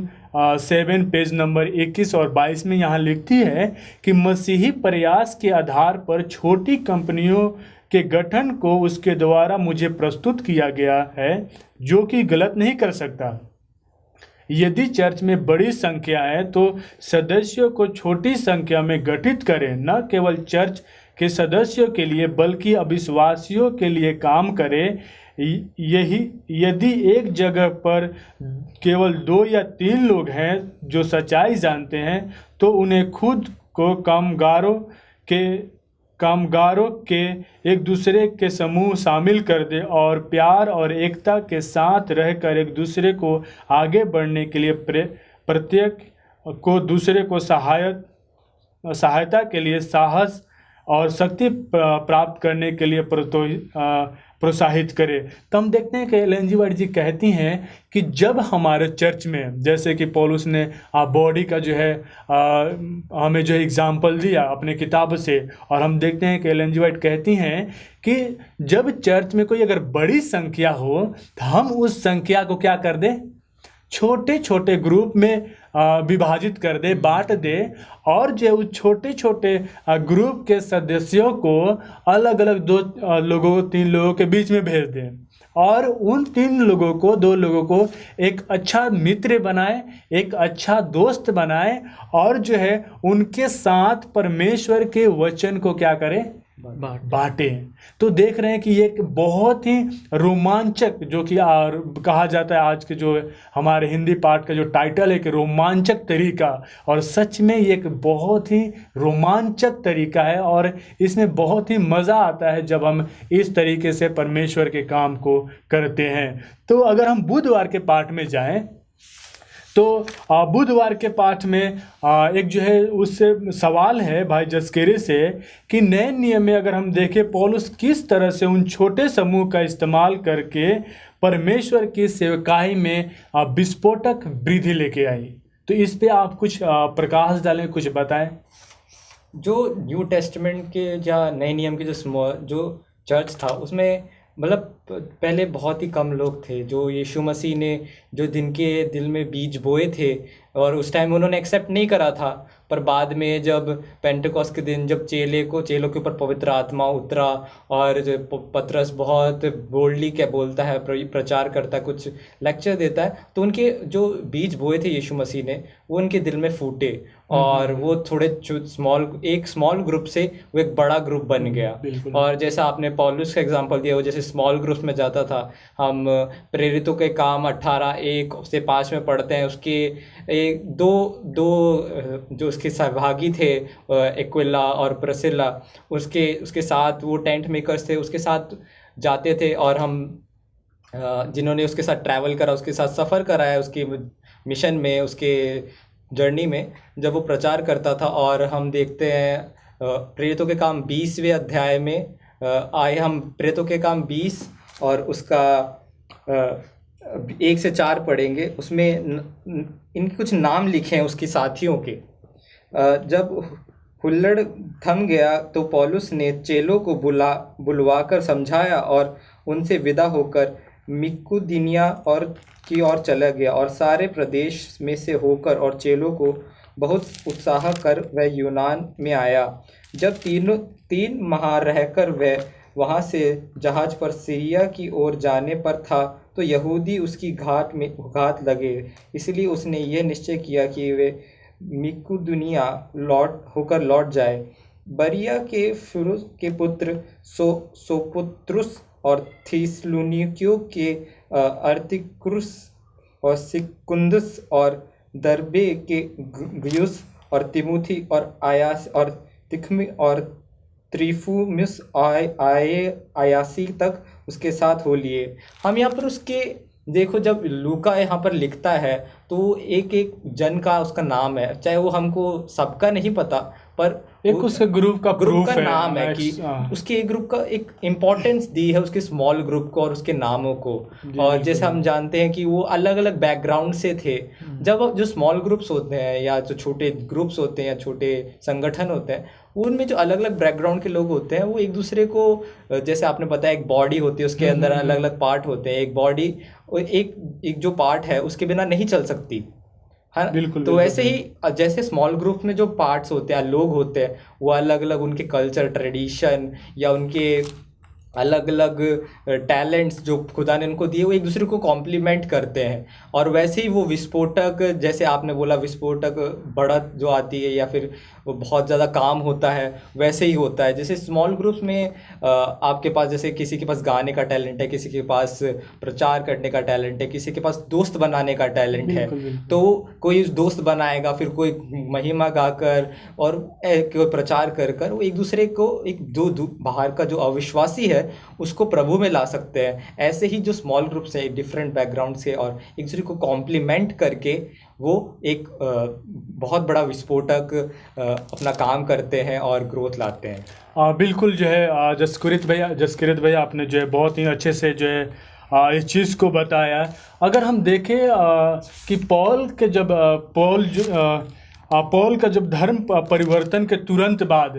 7 page number 21 और 22 में यहाँ लिखती है कि मसीही प्रयास के आधार पर छोटी कंपनियों के गठन को उसके द्वारा मुझे प्रस्तुत किया गया है, जो कि गलत नहीं कर सकता। यदि चर्च में बड़ी संख्या है तो सदस्यों को छोटी संख्या में गठित करें, न केवल चर्च के सदस्यों के लिए बल्कि अविश्वासियों के लिए काम करें। यही यदि एक जगह पर केवल 2 या 3 लोग हैं जो सच्चाई जानते हैं तो उन्हें खुद को कामगारों के एक दूसरे के समूह शामिल कर दे और प्यार और एकता के साथ रहकर एक दूसरे को आगे बढ़ने के लिए प्रत्येक को दूसरे को सहायता के लिए साहस और शक्ति प्राप्त करने के लिए प्रोत्साहित करे। तो हम देखते हैं कि एलेन जी वाइट जी कहती हैं कि जब हमारे चर्च में, जैसे कि पौलुस ने बॉडी का जो है हमें जो एग्जाम्पल दिया अपने किताब से, और हम देखते हैं कि एलेन जी वाइट कहती हैं कि जब चर्च में कोई अगर बड़ी संख्या हो तो हम उस संख्या को क्या कर दें, छोटे छोटे ग्रुप में विभाजित कर दे, बांट दे, और जो उस छोटे छोटे ग्रुप के सदस्यों को अलग अलग 2 लोगों 3 लोगों के बीच में भेज दें, और उन 3 लोगों को 2 लोगों को एक अच्छा मित्र बनाए, एक अच्छा दोस्त बनाए, और जो है उनके साथ परमेश्वर के वचन को क्या करें, बांटे। तो देख रहे हैं कि ये एक बहुत ही रोमांचक, जो कि कहा जाता है आज के जो हमारे हिंदी पाठ का जो टाइटल है कि रोमांचक तरीका, और सच में ये एक बहुत ही रोमांचक तरीका है और इसमें बहुत ही मज़ा आता है जब हम इस तरीके से परमेश्वर के काम को करते हैं। तो अगर हम बुधवार के पाठ में जाएं तो बुधवार के पाठ में एक जो है उससे सवाल है भाई जस्केरे से कि नए नियम में अगर हम देखें पौलुस किस तरह से उन छोटे समूह का इस्तेमाल करके परमेश्वर की सेवकाई में विस्फोटक वृद्धि लेके आई। तो इस पे आप कुछ प्रकाश डालें, कुछ बताएं। जो न्यू टेस्टमेंट के या नए नियम के जो चर्च था उसमें मतलब पहले बहुत ही कम लोग थे जो यीशु मसीह ने जो जिनके दिल में बीज बोए थे, और उस टाइम उन्होंने एक्सेप्ट नहीं करा था, पर बाद में जब पेंटेकोस्ट के दिन जब चेलों के ऊपर पवित्र आत्मा उतरा और पतरस बहुत बोल्डली क्या बोलता है, प्रचार करता है, कुछ लेक्चर देता है, तो उनके जो बीज बोए थे यीशु मसीह ने वो उनके दिल में फूटे और वो थोड़े एक स्मॉल ग्रुप से वो एक बड़ा ग्रुप बन गया। और जैसा आपने पौलुस का एग्जांपल दिया, वो जैसे स्मॉल ग्रुप में जाता था, हम प्रेरितों के काम 18:1 से 5 में पढ़ते हैं, उसके दो जो उसके सहभागी थे एक्विला और प्रिस्किला, उसके साथ वो टेंट मेकर्स थे, उसके साथ जाते थे, और हम जिन्होंने उसके साथ ट्रैवल करा, उसके साथ सफ़र कराया, उसके मिशन में, उसके जर्नी में जब वो प्रचार करता था। और हम देखते हैं प्रेरितों के काम 20वें अध्याय में आए, हम प्रेरितों के काम 20 और उसका 1 से 4 पढ़ेंगे। उसमें इनके कुछ नाम लिखे हैं उसके साथियों के। जब हुल्लड़ थम गया तो पौलुस ने चेलों को बुलवाकर समझाया और उनसे विदा होकर मिकुदिनिया की ओर चला गया, और सारे प्रदेश में से होकर और चेलों को बहुत उत्साह कर वह यूनान में आया। जब 3 माह रहकर वह वहाँ से जहाज पर सीरिया की ओर जाने पर था तो यहूदी उसकी घात लगे, इसलिए उसने यह निश्चय किया कि वे मिकुदुनिया लौट जाए। बरिया के फिरुस के पुत्र सोपुत्रुस और थिस्सलुनीकियों के अर्तिकुस और सिकुंदुस और दरबे के गयुस और तिमुथी और आयास और तिखमी और त्रिफुमिस आयासी तक उसके साथ हो लिए। हम यहाँ पर उसके देखो, जब लूका यहाँ पर लिखता है तो एक जन का उसका नाम है, चाहे वो हमको सबका नहीं पता, पर एक उसके ग्रुप का नाम है कि उसके एक ग्रुप का एक इम्पोर्टेंस दी है उसके स्मॉल ग्रुप को और उसके नामों को। और जैसे हम जानते हैं कि वो अलग अलग बैकग्राउंड से थे। जब जो स्मॉल ग्रुप्स होते हैं या जो छोटे ग्रुप्स होते हैं या छोटे संगठन होते हैं, उनमें जो अलग अलग बैकग्राउंड के लोग होते हैं वो एक दूसरे को, जैसे आपने बताया एक बॉडी होती है, उसके अंदर अलग अलग पार्ट होते हैं। एक बॉडी एक जो पार्ट है उसके बिना नहीं चल सकती है। बिल्कुल, तो ऐसे ही जैसे स्मॉल ग्रुप में जो पार्ट्स होते हैं, लोग होते हैं, वो अलग अलग उनके कल्चर, ट्रेडिशन या उनके अलग अलग टैलेंट्स जो खुदा ने उनको दिए वो एक दूसरे को कॉम्प्लीमेंट करते हैं। और वैसे ही वो विस्फोटक, जैसे आपने बोला विस्फोटक बढ़त जो आती है या फिर वो बहुत ज़्यादा काम होता है, वैसे ही होता है। जैसे स्मॉल ग्रुप्स में आपके पास जैसे किसी के पास गाने का टैलेंट है, किसी के पास प्रचार करने का टैलेंट है, किसी के पास दोस्त बनाने का टैलेंट है, तो कोई दोस्त बनाएगा, फिर कोई महिमा गाकर और कोई प्रचार कर कर वो एक दूसरे को एक बाहर का जो अविश्वासी है उसको प्रभु में ला सकते हैं। ऐसे ही जो स्मॉल ग्रुप्स है डिफरेंट बैकग्राउंड से और एक दूसरे को कॉम्प्लीमेंट करके वो एक बहुत बड़ा विस्फोटक अपना काम करते हैं और ग्रोथ लाते हैं। बिल्कुल जो है जसकिरत भैया आपने जो है बहुत ही अच्छे से जो है इस चीज़ को बताया। अगर हम देखें कि पॉल का जब धर्म परिवर्तन के तुरंत बाद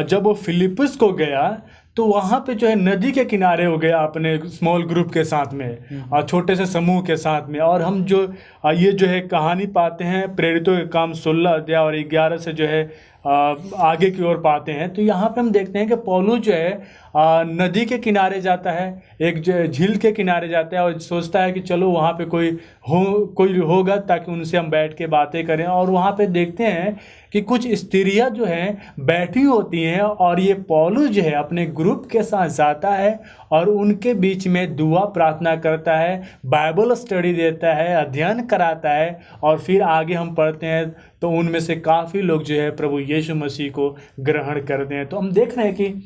जब वो फिलिप्पस को गया तो वहाँ पे जो है नदी के किनारे हो गया अपने स्मॉल ग्रुप के साथ में, छोटे से समूह के साथ में। और हम जो ये जो है कहानी पाते हैं प्रेरितों के काम 16 अध्याय और 11 से जो है आगे की ओर पाते हैं, तो यहाँ पे हम देखते हैं कि पौलुस जो है नदी के किनारे जाता है, एक जो झील के किनारे जाता है और सोचता है कि चलो वहाँ पे कोई होगा ताकि उनसे हम बैठ के बातें करें। और वहाँ पे देखते हैं कि कुछ स्त्रियाँ जो हैं बैठी होती हैं और ये पौलुस जो है अपने ग्रुप के साथ जाता है और उनके बीच में दुआ प्रार्थना करता है, बाइबल स्टडी देता है, अध्ययन कराता है। और फिर आगे हम पढ़ते हैं तो उनमें से काफ़ी लोग जो है प्रभु यीशु मसीह को ग्रहण करते हैं। तो हम देख रहे हैं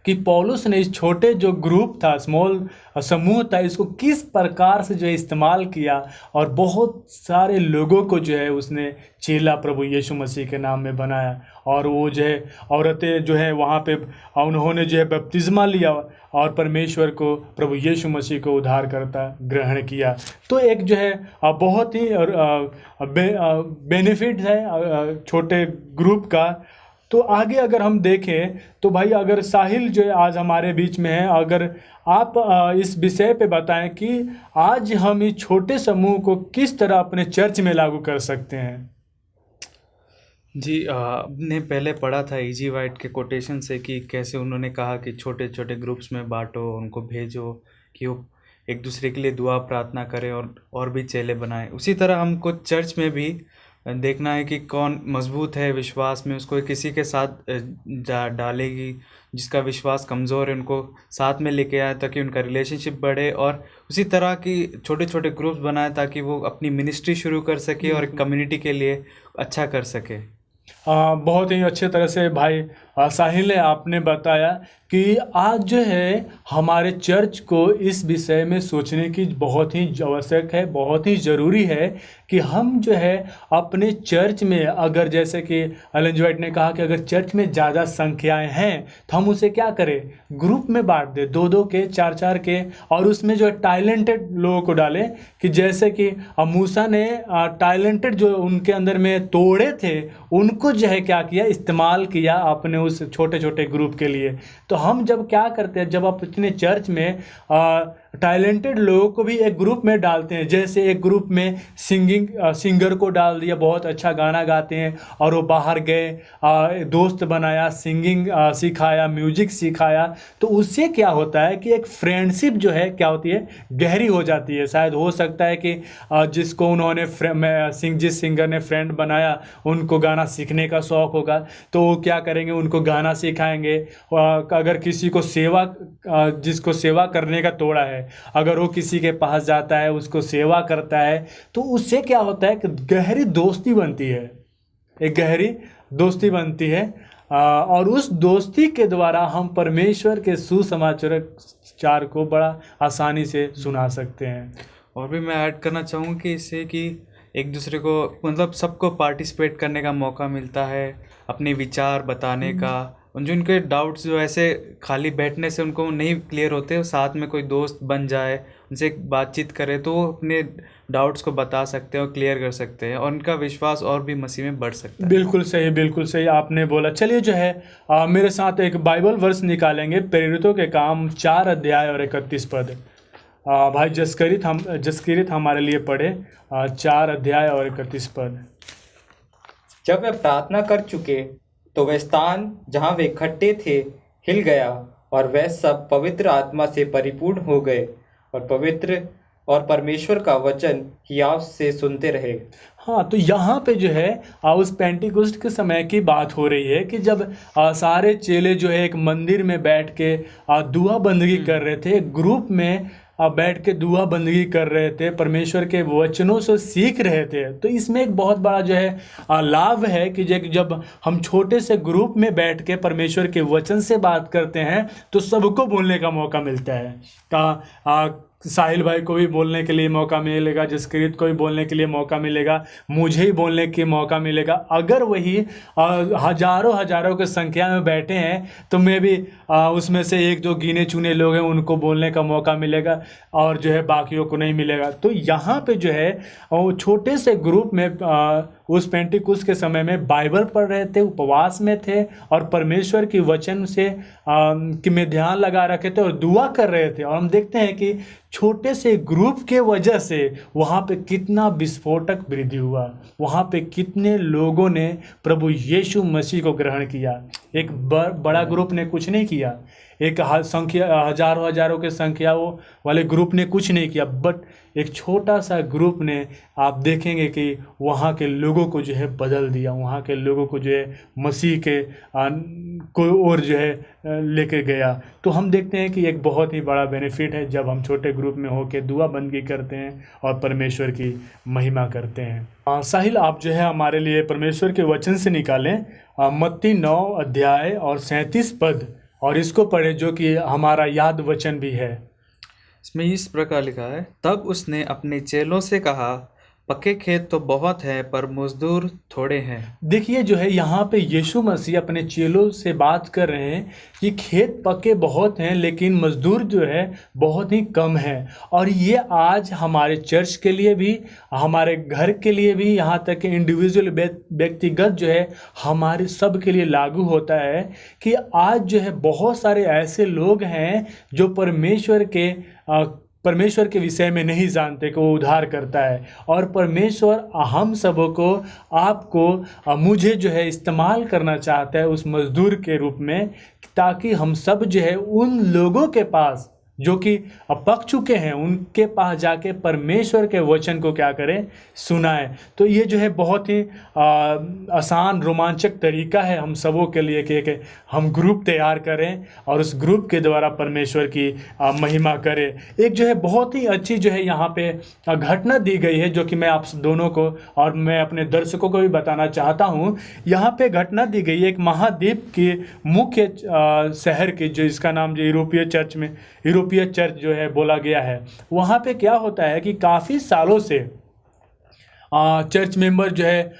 कि पौलुस ने इस छोटे जो ग्रुप था, स्मॉल समूह था, इसको किस प्रकार से जो है इस्तेमाल किया और बहुत सारे लोगों को जो है उसने चेला प्रभु यीशु मसीह के नाम में बनाया। और वो जो है औरतें जो है वहाँ पे उन्होंने जो है बपतिस्मा लिया और परमेश्वर को प्रभु यीशु मसीह को उद्धारकर्ता ग्रहण किया। तो एक जो है बहुत ही बेनिफिट है छोटे ग्रुप का। तो आगे अगर हम देखें तो भाई अगर साहिल जो है आज हमारे बीच में है, अगर आप इस विषय पे बताएं कि आज हम इस छोटे समूह को किस तरह अपने चर्च में लागू कर सकते हैं। जी, ने पहले पढ़ा था इजी वाइट के कोटेशन से कि कैसे उन्होंने कहा कि छोटे छोटे ग्रुप्स में बांटो, उनको भेजो कि वो एक दूसरे के लिए दुआ प्रार्थना करें और भी चेले बनाएं। उसी तरह हमको चर्च में भी देखना है कि कौन मजबूत है विश्वास में, उसको किसी के साथ डालेगी। जिसका विश्वास कमज़ोर है उनको साथ में लेके आए ताकि उनका रिलेशनशिप बढ़े। और उसी तरह की छोटे छोटे ग्रुप्स बनाए ताकि वो अपनी मिनिस्ट्री शुरू कर सके और कम्युनिटी के लिए अच्छा कर सके। बहुत ही अच्छे तरह से भाई साहिल ने आपने बताया कि आज जो है हमारे चर्च को इस विषय में सोचने की बहुत ही आवश्यक है, बहुत ही ज़रूरी है कि हम जो है अपने चर्च में, अगर जैसे कि एलन जी वाइट ने कहा कि अगर चर्च में ज़्यादा संख्याएं हैं तो हम उसे क्या करें, ग्रुप में बांट दें, 2-2 के 4-4 के, और उसमें जो है टैलेंटेड लोगों को डालें। कि जैसे कि मूसा ने टैलेंटेड जो उनके अंदर में तोड़े थे उनको जो है क्या किया, इस्तेमाल किया अपने उस छोटे छोटे ग्रुप के लिए। तो हम जब क्या करते हैं, जब आप अपने चर्च में टैलेंटेड लोगों को भी एक ग्रुप में डालते हैं, जैसे एक ग्रुप में सिंगर को डाल दिया, बहुत अच्छा गाना गाते हैं और वो बाहर गए, दोस्त बनाया, सिंगिंग सिखाया, म्यूजिक सिखाया, तो उससे क्या होता है कि एक फ्रेंडशिप जो है क्या होती है, गहरी हो जाती है। शायद हो सकता है कि जिसको उन्होंने जिस सिंगर ने फ्रेंड बनाया उनको गाना सीखने का शौक़ होगा, तो वो क्या करेंगे, उनको गाना सिखाएंगे। अगर किसी को जिसको सेवा करने का तोड़ा है, अगर वो किसी के पास जाता है, उसको सेवा करता है, तो उससे क्या होता है कि गहरी दोस्ती बनती है, एक गहरी दोस्ती बनती है। और उस दोस्ती के द्वारा हम परमेश्वर के सुसमाचार को बड़ा आसानी से सुना सकते हैं। और भी मैं ऐड करना चाहूँगा कि इससे कि एक दूसरे को मतलब सबको पार्टिसिपेट करने का मौका मिलता है, अपने विचार बताने का। जो उनके डाउट्स जो ऐसे खाली बैठने से उनको नहीं क्लियर होते, साथ में कोई दोस्त बन जाए, उनसे बातचीत करे तो वो अपने डाउट्स को बता सकते हैं और क्लियर कर सकते हैं और उनका विश्वास और भी मसीह में बढ़ सकता है। बिल्कुल सही आपने बोला। चलिए जो है मेरे साथ एक बाइबल वर्स निकालेंगे, प्रेरितों के काम 4 अध्याय और 31 पद। भाई जसकिरत हमारे लिए पढ़े 4 अध्याय और 31 पद। जब वे प्रार्थना कर चुके तो वह स्थान जहाँ वे इकट्ठे थे हिल गया और वह सब पवित्र आत्मा से परिपूर्ण हो गए और पवित्र और परमेश्वर का वचन हियाव से सुनते रहे। हाँ, तो यहाँ पे जो है उस पेंटिकोस्ट के समय की बात हो रही है कि जब सारे चेले जो है एक मंदिर में बैठ के दुआ बंदगी कर रहे थे, एक ग्रुप में बैठ के दुआ बंदगी कर रहे थे, परमेश्वर के वचनों से सीख रहे थे। तो इसमें एक बहुत बड़ा जो है लाभ है कि जब हम छोटे से ग्रुप में बैठ के परमेश्वर के वचन से बात करते हैं तो सबको बोलने का मौका मिलता है। साहिल भाई को भी बोलने के लिए मौका मिलेगा, जसकृत को भी बोलने के लिए मौका मिलेगा, मुझे ही बोलने के मौका मिलेगा। अगर वही हजारों की संख्या में बैठे हैं तो मैं भी उसमें से एक दो गिने चुने लोग हैं उनको बोलने का मौका मिलेगा और जो है बाकियों को नहीं मिलेगा। तो यहाँ पे जो है छोटे से ग्रुप में उस पेंटिकुस्त के समय में बाइबल पढ़ रहे थे, उपवास में थे और परमेश्वर की वचन से कि में ध्यान लगा रखे थे और दुआ कर रहे थे। और हम देखते हैं कि छोटे से ग्रुप के वजह से वहाँ पे कितना विस्फोटक वृद्धि हुआ, वहाँ पे कितने लोगों ने प्रभु यीशु मसीह को ग्रहण किया। एक बड़ा ग्रुप ने कुछ नहीं किया, एक हजारों के संख्या वाले ग्रुप ने कुछ नहीं किया, बट एक छोटा सा ग्रुप ने आप देखेंगे कि वहाँ के लोगों को जो है बदल दिया, वहाँ के लोगों को जो है मसीह के कोई और जो है लेके गया। तो हम देखते हैं कि एक बहुत ही बड़ा बेनिफिट है जब हम छोटे ग्रुप में होकर दुआ बंदगी करते हैं और परमेश्वर की महिमा करते हैं। साहिल, आप जो है हमारे लिए परमेश्वर के वचन से निकालें मत्ती 9 अध्याय और 37 पद और इसको पढ़े जो कि हमारा याद वचन भी है। इसमें इस प्रकार लिखा है, तब उसने अपने चेलों से कहा, पक्के खेत तो बहुत है पर मजदूर थोड़े हैं। देखिए जो है यहाँ पे यीशु मसीह अपने चेलों से बात कर रहे हैं कि खेत पक्के बहुत हैं लेकिन मजदूर जो है बहुत ही कम है। और ये आज हमारे चर्च के लिए भी, हमारे घर के लिए भी, यहाँ तक कि इंडिविजुअल व्यक्तिगत जो है हमारे सब के लिए लागू होता है कि आज जो है बहुत सारे ऐसे लोग हैं जो परमेश्वर के विषय में नहीं जानते कि वो उद्धार करता है। और परमेश्वर हम सबों को, आपको, मुझे जो है इस्तेमाल करना चाहता है उस मजदूर के रूप में, ताकि हम सब जो है उन लोगों के पास जो कि पक चुके हैं उनके पास जाके परमेश्वर के वचन को क्या करें, सुनाएं। तो ये जो है बहुत ही आसान रोमांचक तरीका है हम सबों के लिए कि हम ग्रुप तैयार करें और उस ग्रुप के द्वारा परमेश्वर की महिमा करें। एक जो है बहुत ही अच्छी जो है यहाँ पे घटना दी गई है जो कि मैं आप दोनों को और मैं अपने दर्शकों को भी बताना चाहता हूँ। यहाँ पे घटना दी गई है एक महाद्वीप के मुख्य शहर की, जो इसका नाम जो यूरोपीय चर्च जो है बोला गया है। वहाँ पे क्या होता है कि काफ़ी सालों से चर्च मेंबर जो है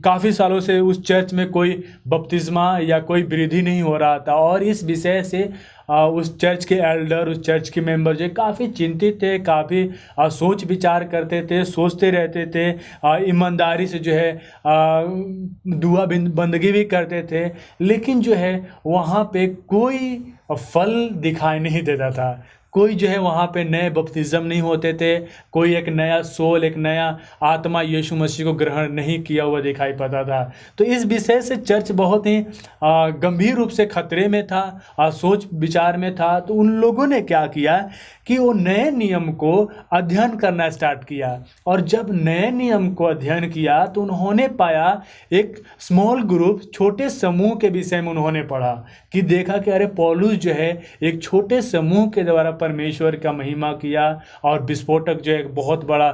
काफ़ी सालों से उस चर्च में कोई बपतिस्मा या कोई वृद्धि नहीं हो रहा था। और इस विषय से उस चर्च के एल्डर, उस चर्च के मेंबर जो काफ़ी चिंतित थे, काफ़ी सोच विचार करते थे, सोचते रहते थे, ईमानदारी से जो है दुआ बंदगी भी करते थे, लेकिन जो है वहाँ पे कोई फल दिखाई नहीं देता था। कोई जो है वहाँ पे नए बपतिस्म नहीं होते थे, कोई एक नया सोल, एक नया आत्मा यीशु मसीह को ग्रहण नहीं किया हुआ दिखाई पड़ता था। तो इस विषय से चर्च बहुत ही गंभीर रूप से खतरे में था, सोच विचार में था। तो उन लोगों ने क्या किया कि वो नए नियम को अध्ययन करना स्टार्ट किया। और जब नए नियम को अध्ययन किया तो उन्होंने पाया एक स्मॉल ग्रुप, छोटे समूह के विषय में उन्होंने पढ़ा कि देखा कि अरे पौलुस जो है एक छोटे समूह के द्वारा परमेश्वर का महिमा किया और विस्फोटक जो है बहुत बड़ा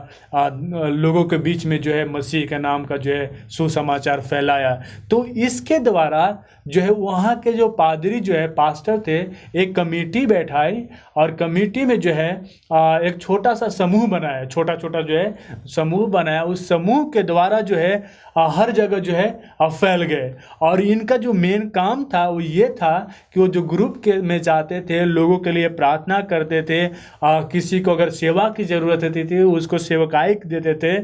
लोगों के बीच में जो है मसीह के नाम का जो है सुसमाचार फैलाया। तो इसके द्वारा जो है वहाँ के जो पादरी जो है, पास्टर थे, एक कमेटी बैठाई और कमेटी में जो है एक छोटा सा समूह बनाया, छोटा जो है समूह बनाया। उस समूह के द्वारा जो है हर जगह जो है फैल गए। और इनका जो मेन काम था वो ये था कि वो जो ग्रुप के में जाते थे, लोगों के लिए प्रार्थना करते थे, किसी को अगर सेवा की ज़रूरत होती थी उसको सेवकाई देते थे,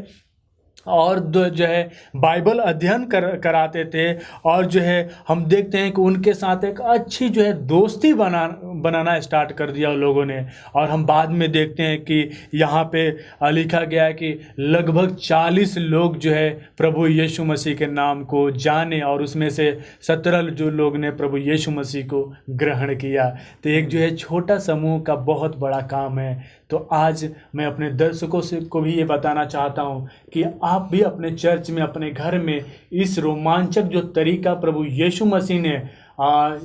और जो है बाइबल अध्ययन कराते थे। और जो है हम देखते हैं कि उनके साथ एक अच्छी जो है दोस्ती बनाना स्टार्ट कर दिया लोगों ने। और हम बाद में देखते हैं कि यहाँ पे लिखा गया है कि लगभग 40 लोग जो है प्रभु यीशु मसीह के नाम को जाने, और उसमें से 17 जो लोग ने प्रभु यीशु मसीह को ग्रहण किया। तो एक जो है छोटा समूह का बहुत बड़ा काम है। तो आज मैं अपने दर्शकों से को भी ये बताना चाहता हूँ कि आप भी अपने चर्च में, अपने घर में इस रोमांचक जो तरीका प्रभु यीशु मसीह ने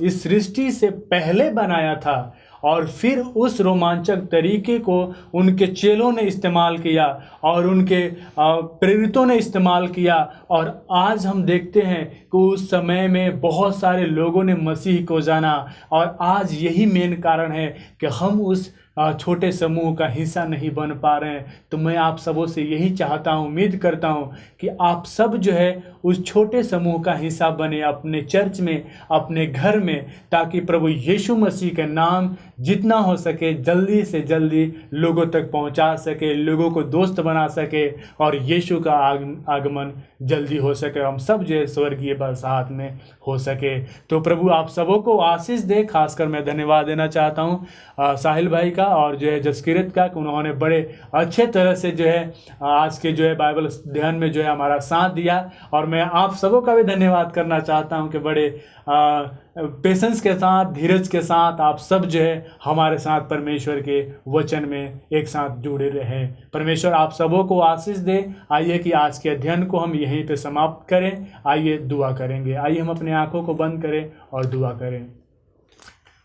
इस सृष्टि से पहले बनाया था, और फिर उस रोमांचक तरीके को उनके चेलों ने इस्तेमाल किया और उनके प्रेरितों ने इस्तेमाल किया। और आज हम देखते हैं कि उस समय में बहुत सारे लोगों ने मसीह को जाना, और आज यही मेन कारण है कि हम उस छोटे समूह का हिस्सा नहीं बन पा रहे हैं। तो मैं आप सबों से यही चाहता हूँ, उम्मीद करता हूँ कि आप सब जो है उस छोटे समूह का हिस्सा बने अपने चर्च में, अपने घर में, ताकि प्रभु यीशु मसीह के नाम जितना हो सके जल्दी से जल्दी लोगों तक पहुंचा सके, लोगों को दोस्त बना सके, और यीशु का आगमन जल्दी हो सके, हम सब जो है स्वर्गीय बरसात में हो सके। तो प्रभु आप सबों को आशीष दे। खासकर मैं धन्यवाद देना चाहता हूँ साहिल भाई का और जो है जसकिरत का, कि उन्होंने बड़े अच्छे तरह से जो है आज के जो है बाइबल अध्ययन में जो है हमारा साथ दिया। और मैं आप सबों का भी धन्यवाद करना चाहता हूँ कि बड़े पेशेंस के साथ, धीरज के साथ आप सब जो है हमारे साथ परमेश्वर के वचन में एक साथ जुड़े रहे। परमेश्वर आप सबों को आशीष दे। आइए कि आज के अध्ययन को हम यहीं पे समाप्त करें। आइए दुआ करेंगे। आइए हम अपने आंखों को बंद करें और दुआ करें।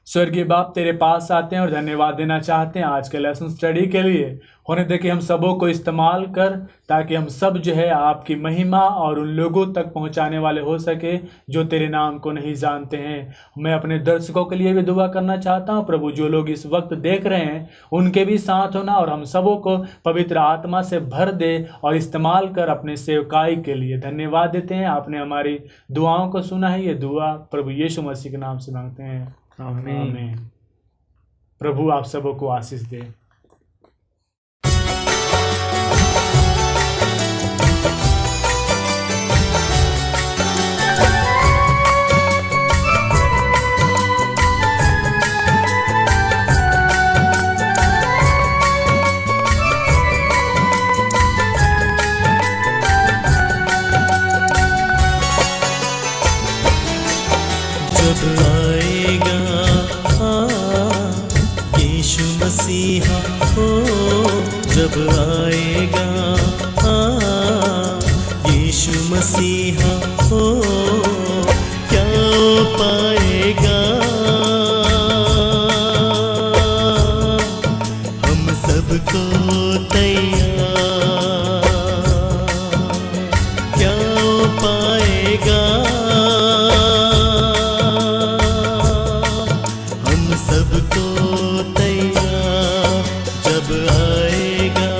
स्वर्गीय बाप, तेरे पास आते हैं और धन्यवाद देना चाहते हैं आज के लेसन स्टडी के लिए। होने दे कि हम सबों को इस्तेमाल कर, ताकि हम सब जो है आपकी महिमा और उन लोगों तक पहुंचाने वाले हो सके जो तेरे नाम को नहीं जानते हैं। मैं अपने दर्शकों के लिए भी दुआ करना चाहता हूं प्रभु, जो लोग इस वक्त देख रहे हैं उनके भी साथ होना, और हम सबों को पवित्र आत्मा से भर दे और इस्तेमाल कर अपने सेवकाई के लिए। धन्यवाद देते हैं, आपने हमारी दुआओं को सुना है। ये दुआ प्रभु यीशु मसीह के नाम से मांगते हैं, आमीन। प्रभु आप सबों को आशीष दे। जब आएगा यीशु मसीहा हो, जब आएगा यीशु मसीहा हो, क्या पाएगा हम सबको तैयार, क्या पाएगा सबको तैयार। जब आएगा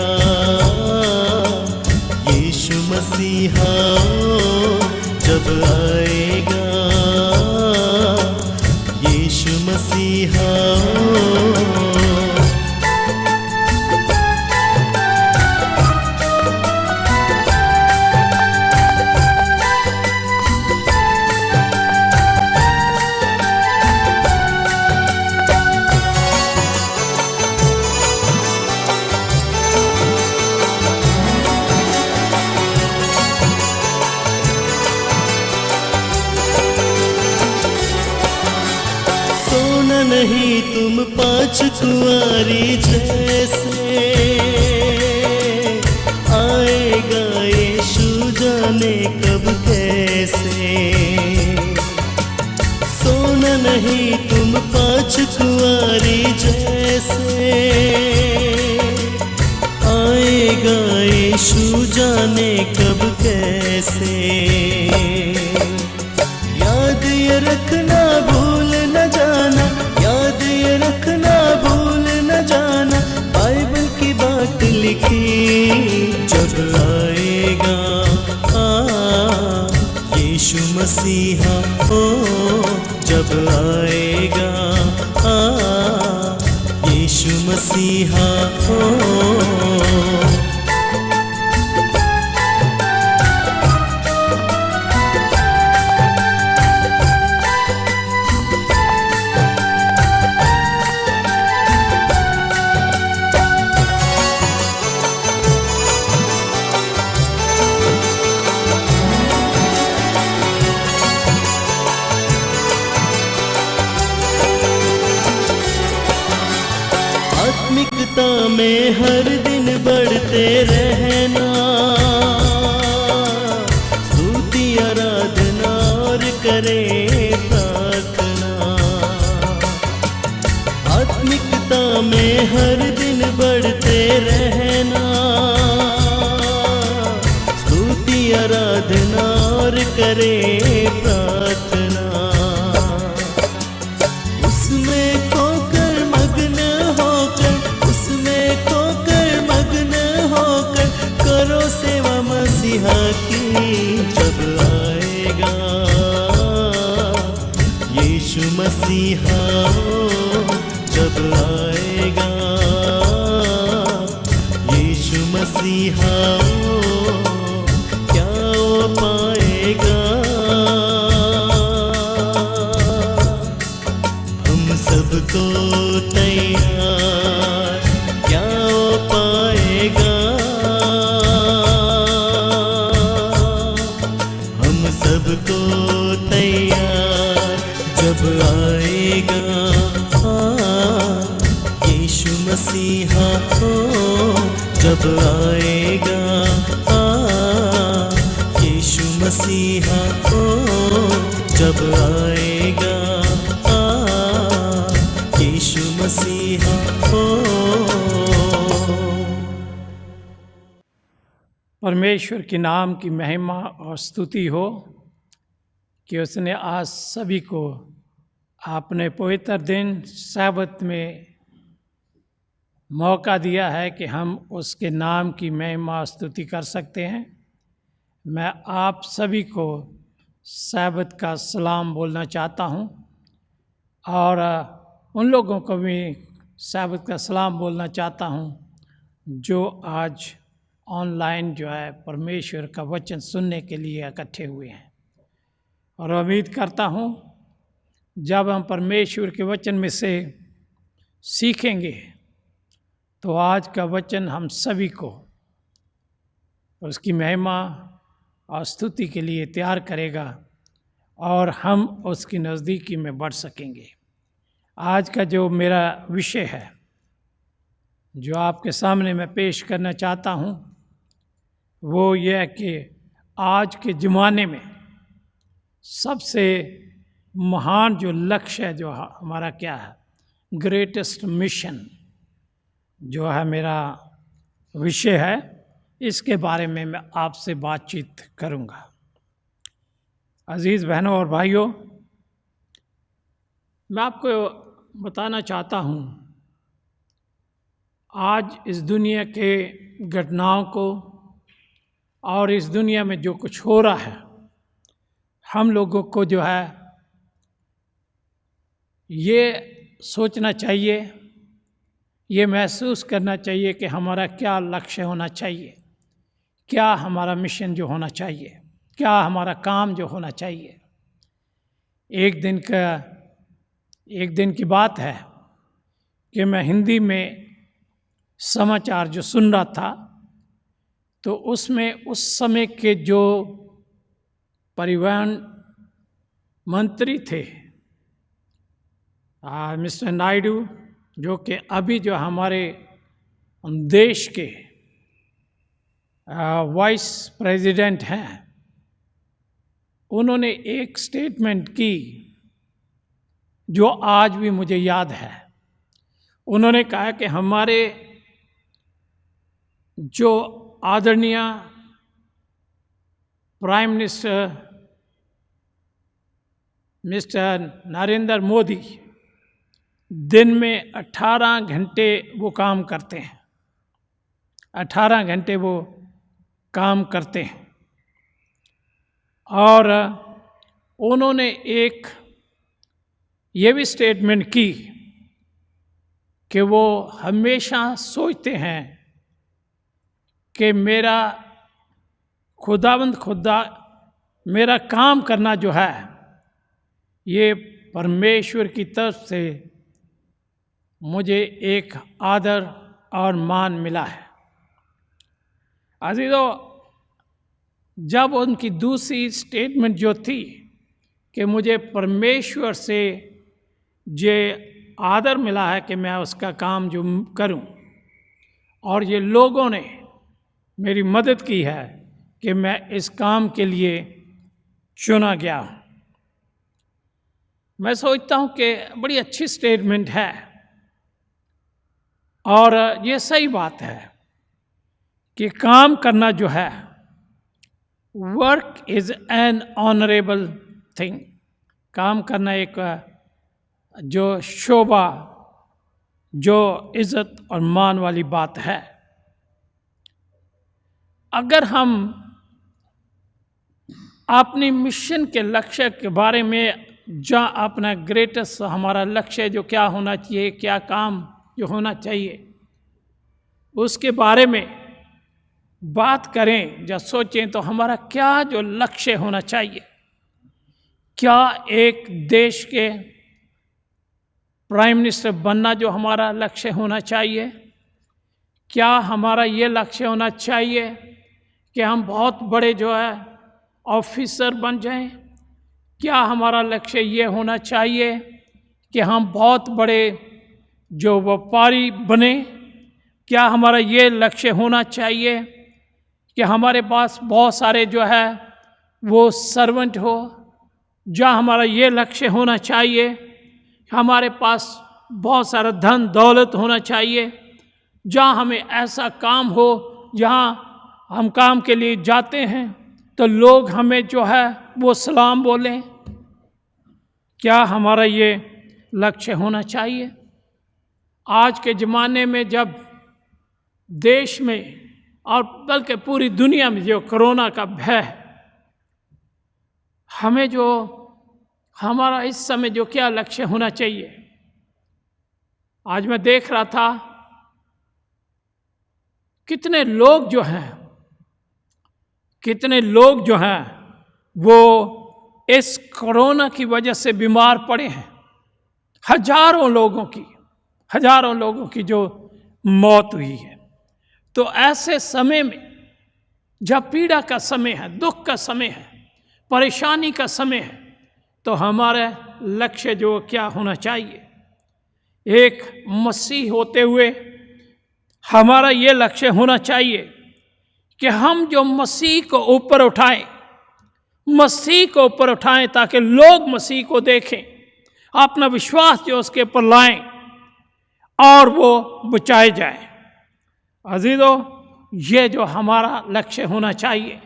यीशु मसीहा, जब आएगा यीशु मसीहा। नहीं तुम पांच कुंवारी जैसे, आएगा यीशु जाने कब कैसे। सोना नहीं तुम पांच कुंवारी जैसे, आएगा यीशु जाने कब कैसे। याद ये रखना भूल न जाना, याद ये रखना भूल न जाना, बाइबल की बात लिखी। जब आएगा यीशु मसीहा हो, जब आएगा यीशु मसीहा हो। आत्मिकता में हर दिन बढ़ते रहना, स्तुति आराधना और करें प्रार्थना। आत्मिकता में हर दिन बढ़ते रहना, स्तुति आराधना और करें प्रार्थना। उसमें खोकर मग्न होकर, उसमें खोकर मग्न होकर करो सेवा मसीहा की। जब आएगा यीशु मसीहा, जब आएगा यीशु मसीहा, क्या वो पाएगा। हम सबको तैयार, क्या वो पाएगा। हम सबको तैयार, जब आएगा यीशु मसीहा हो। जब आएगा यीशु मसीहा हो, जब आएगा यीशु मसीहा हो। परमेश्वर के नाम की महिमा और स्तुति हो कि उसने आज सभी को अपने पवित्र दिन सब्त में मौका दिया है कि हम उसके नाम की महिमा स्तुति कर सकते हैं। मैं आप सभी को सब्त का सलाम बोलना चाहता हूं और उन लोगों को भी सब्त का सलाम बोलना चाहता हूं जो आज ऑनलाइन जो है परमेश्वर का वचन सुनने के लिए इकट्ठे हुए हैं। और उम्मीद करता हूं जब हम परमेश्वर के वचन में से सीखेंगे तो आज का वचन हम सभी को उसकी महिमा और स्तुति के लिए तैयार करेगा और हम उसकी नज़दीकी में बढ़ सकेंगे। आज का जो मेरा विषय है जो आपके सामने मैं पेश करना चाहता हूँ वो ये है कि आज के ज़माने में सबसे महान जो लक्ष्य है जो हमारा क्या है, ग्रेटेस्ट मिशन जो है मेरा विषय है, इसके बारे में मैं आपसे बातचीत करूँगा। अजीज़ बहनों और भाइयों, मैं आपको बताना चाहता हूँ आज इस दुनिया के घटनाओं को और इस दुनिया में जो कुछ हो रहा है, हम लोगों को जो है ये सोचना चाहिए, ये महसूस करना चाहिए कि हमारा क्या लक्ष्य होना चाहिए, क्या हमारा मिशन जो होना चाहिए, क्या हमारा काम जो होना चाहिए। एक दिन की बात है कि मैं हिंदी में समाचार जो सुन रहा था तो उसमें उस समय के जो परिवहन मंत्री थे मिस्टर नायडू, जो कि अभी जो हमारे देश के वाइस प्रेसिडेंट हैं, उन्होंने एक स्टेटमेंट की जो आज भी मुझे याद है। उन्होंने कहा कि हमारे जो आदरणीय prime minister mister Narendra Modi दिन में 18 घंटे वो काम करते हैं, 18 घंटे वो काम करते हैं। और उन्होंने एक ये भी स्टेटमेंट की कि वो हमेशा सोचते हैं कि मेरा खुदा मेरा काम करना जो है ये परमेश्वर की तरफ से मुझे एक आदर और मान मिला है। अजीज़ों, जब उनकी दूसरी स्टेटमेंट जो थी कि मुझे परमेश्वर से जो आदर मिला है कि मैं उसका काम जो करूं, और ये लोगों ने मेरी मदद की है कि मैं इस काम के लिए चुना गया हूँ। मैं सोचता हूँ कि बड़ी अच्छी स्टेटमेंट है और ये सही बात है कि काम करना जो है, work is an honourable thing. काम करना एक जो शोभा, जो इज़्ज़त और मान वाली बात है। अगर हम अपनी मिशन के लक्ष्य के बारे में, जहाँ अपना ग्रेटेस्ट हमारा लक्ष्य जो क्या होना चाहिए, क्या काम जो होना चाहिए, उसके बारे में बात करें या सोचें तो हमारा क्या जो लक्ष्य होना चाहिए। क्या एक देश के प्राइम मिनिस्टर बनना जो हमारा लक्ष्य होना चाहिए? क्या हमारा ये लक्ष्य होना चाहिए कि हम बहुत बड़े जो है ऑफिसर बन जाएं? क्या हमारा लक्ष्य ये होना चाहिए कि हम बहुत बड़े जो व्यापारी बने? क्या हमारा ये लक्ष्य होना चाहिए कि हमारे पास बहुत सारे जो है वो सर्वेंट हो? जहाँ हमारा ये लक्ष्य होना चाहिए, हमारे पास बहुत सारा धन दौलत होना चाहिए, जहाँ हमें ऐसा काम हो जहाँ हम काम के लिए जाते हैं तो लोग हमें जो है वो सलाम बोलें। क्या हमारा ये लक्ष्य होना चाहिए? आज के ज़माने में जब देश में और बल्कि पूरी दुनिया में जो कोरोना का भय है, हमें जो हमारा इस समय जो क्या लक्ष्य होना चाहिए? आज मैं देख रहा था कितने लोग जो हैं वो इस कोरोना की वजह से बीमार पड़े हैं। हजारों लोगों की जो मौत हुई है। तो ऐसे समय में जब पीड़ा का समय है, दुख का समय है, परेशानी का समय है, तो हमारा लक्ष्य जो क्या होना चाहिए? एक मसीह होते हुए हमारा ये लक्ष्य होना चाहिए कि हम जो मसीह को ऊपर उठाएं ताकि लोग मसीह को देखें, अपना विश्वास जो उसके ऊपर लाएं और वो बचाए जाएं। अजीजों, ये जो हमारा लक्ष्य होना चाहिए।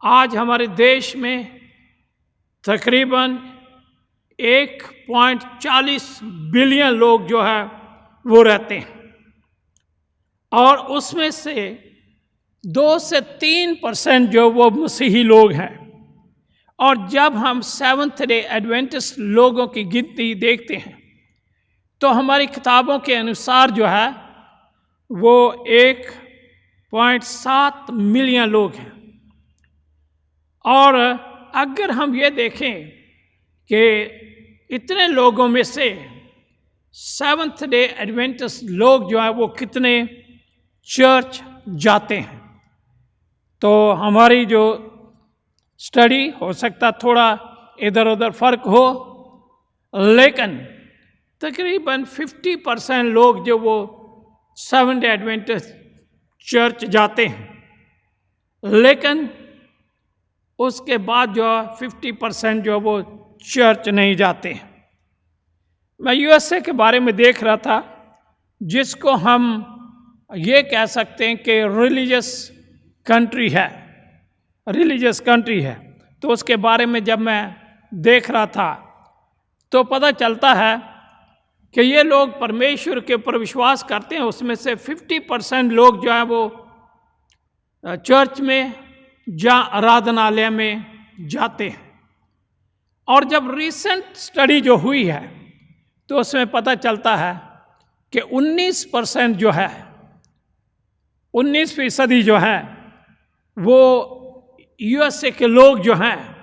आज हमारे देश में तकरीबन 1.40 बिलियन लोग जो है वो रहते हैं और उसमें से 2 से 3% जो वो मसीही लोग हैं। और जब हम सेवन्थ डे एडवेंटिस्ट लोगों की गिनती देखते हैं तो हमारी किताबों के अनुसार जो है वो 1.7 मिलियन लोग हैं। और अगर हम ये देखें कि इतने लोगों में से सेवन्थ डे एडवेंटिस्ट लोग जो है वो कितने चर्च जाते हैं, तो हमारी जो स्टडी हो सकता थोड़ा इधर उधर फर्क हो, लेकिन तकरीबन 50% लोग जो वो सेवन्थ डे एडवेंटिस्ट चर्च जाते हैं, लेकिन उसके बाद जो 50% जो वो चर्च नहीं जाते हैं। मैं यूएसए के बारे में देख रहा था, जिसको हम ये कह सकते हैं कि रिलीजियस कंट्री है। तो उसके बारे में जब मैं देख रहा था तो पता चलता है कि ये लोग परमेश्वर के ऊपर विश्वास करते हैं। उसमें से 50% लोग जो है वो चर्च में या आराधनालय में जाते हैं। और जब रिसेंट स्टडी जो हुई है तो उसमें पता चलता है कि 19% जो है, 19% जो है वो यूएसए के लोग जो हैं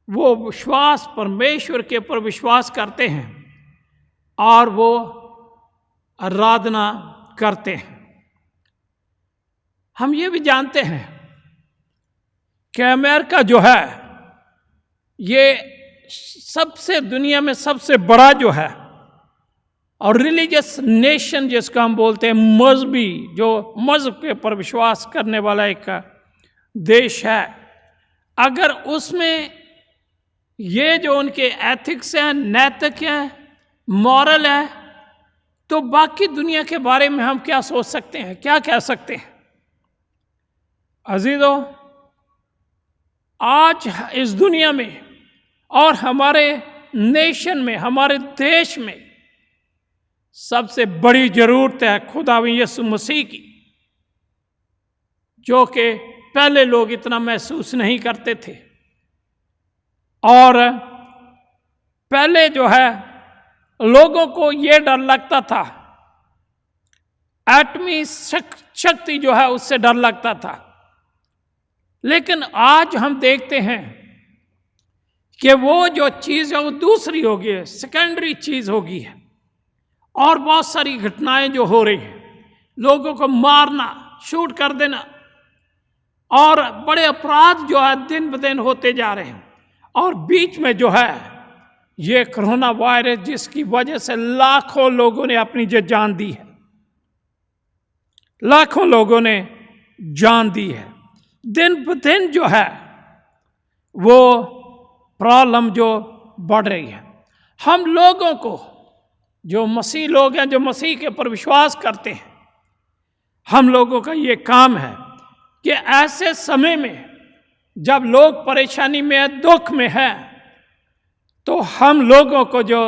वो परमेश्वर के ऊपर विश्वास करते हैं और वो आराधना करते हैं। हम ये भी जानते हैं कि अमेरिका जो है ये दुनिया में सबसे बड़ा जो है और रिलीजियस नेशन जिसको हम बोलते हैं, मजहबी, जो मजहब के ऊपर विश्वास करने वाला एक देश है, अगर उसमें ये जो उनके एथिक्स हैं, नैतिक हैं, मॉरल है, तो बाकी दुनिया के बारे में हम क्या सोच सकते हैं, क्या कह सकते हैं। अजीजों, आज इस दुनिया में और हमारे नेशन में, हमारे देश में सबसे बड़ी जरूरत है खुदा यीशु मसीह की, जो कि पहले लोग इतना महसूस नहीं करते थे। और पहले जो है लोगों को ये डर लगता था, एटमी शक्ति जो है उससे डर लगता था। लेकिन आज हम देखते हैं कि वो जो चीज़ है वो दूसरी हो गई है, सेकेंडरी चीज़ हो गई है। और बहुत सारी घटनाएं जो हो रही हैं, लोगों को मारना, शूट कर देना, और बड़े अपराध जो है दिन ब दिन होते जा रहे हैं। और बीच में जो है ये कोरोना वायरस, जिसकी वजह से लाखों लोगों ने अपनी जान दी है, लाखों लोगों ने जान दी है। दिन ब दिन जो है वो प्रॉब्लम जो बढ़ रही है। हम लोगों को, जो मसीह लोग हैं, जो मसीह के ऊपर विश्वास करते हैं, हम लोगों का ये काम है कि ऐसे समय में जब लोग परेशानी में है, दुख में है, तो हम लोगों को जो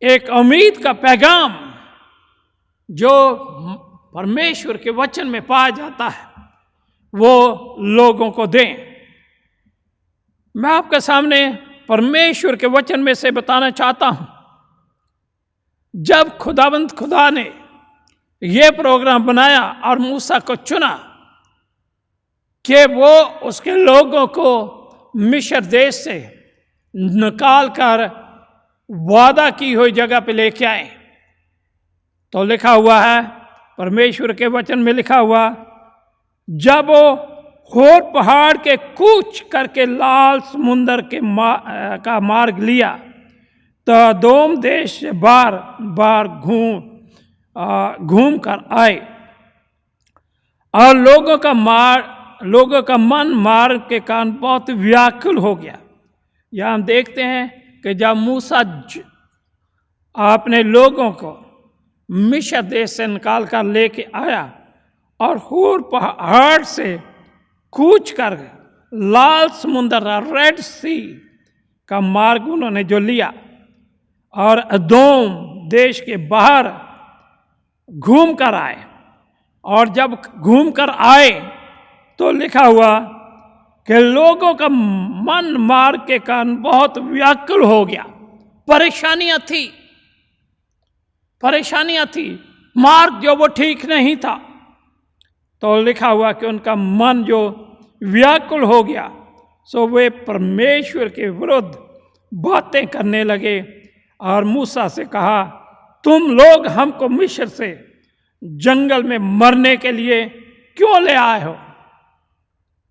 एक उम्मीद का पैगाम जो परमेश्वर के वचन में पाया जाता है, वो लोगों को दें। मैं आपके सामने परमेश्वर के वचन में से बताना चाहता हूं, जब खुदावंद खुदा ने ये प्रोग्राम बनाया और मूसा को चुना कि वो उसके लोगों को मिस्र देश से निकाल कर वादा की हुई जगह पे लेके आए, तो लिखा हुआ है, परमेश्वर के वचन में लिखा हुआ, जब वो होर पहाड़ के कूच करके लाल समुंदर के का मार्ग लिया, तो दोम देश से बार बार घूम कर आए, और लोगों का मन मार्ग के कारण बहुत व्याकुल हो गया। यहाँ हम देखते हैं कि जब मूसा अपने लोगों को मिस्र देश से निकाल कर लेके आया और होर पहाड़ से कूच कर लाल समुंदर, रेड सी का मार्ग उन्होंने जो लिया, और अदोम देश के बाहर घूम कर आए, और जब घूम कर आए तो लिखा हुआ कि लोगों का मन मार्ग के कारण बहुत व्याकुल हो गया। परेशानियां थी, मार्ग जो वो ठीक नहीं था, तो लिखा हुआ कि उनका मन जो व्याकुल हो गया, सो वे परमेश्वर के विरुद्ध बातें करने लगे और मूसा से कहा, तुम लोग हमको मिस्र से जंगल में मरने के लिए क्यों ले आए हो।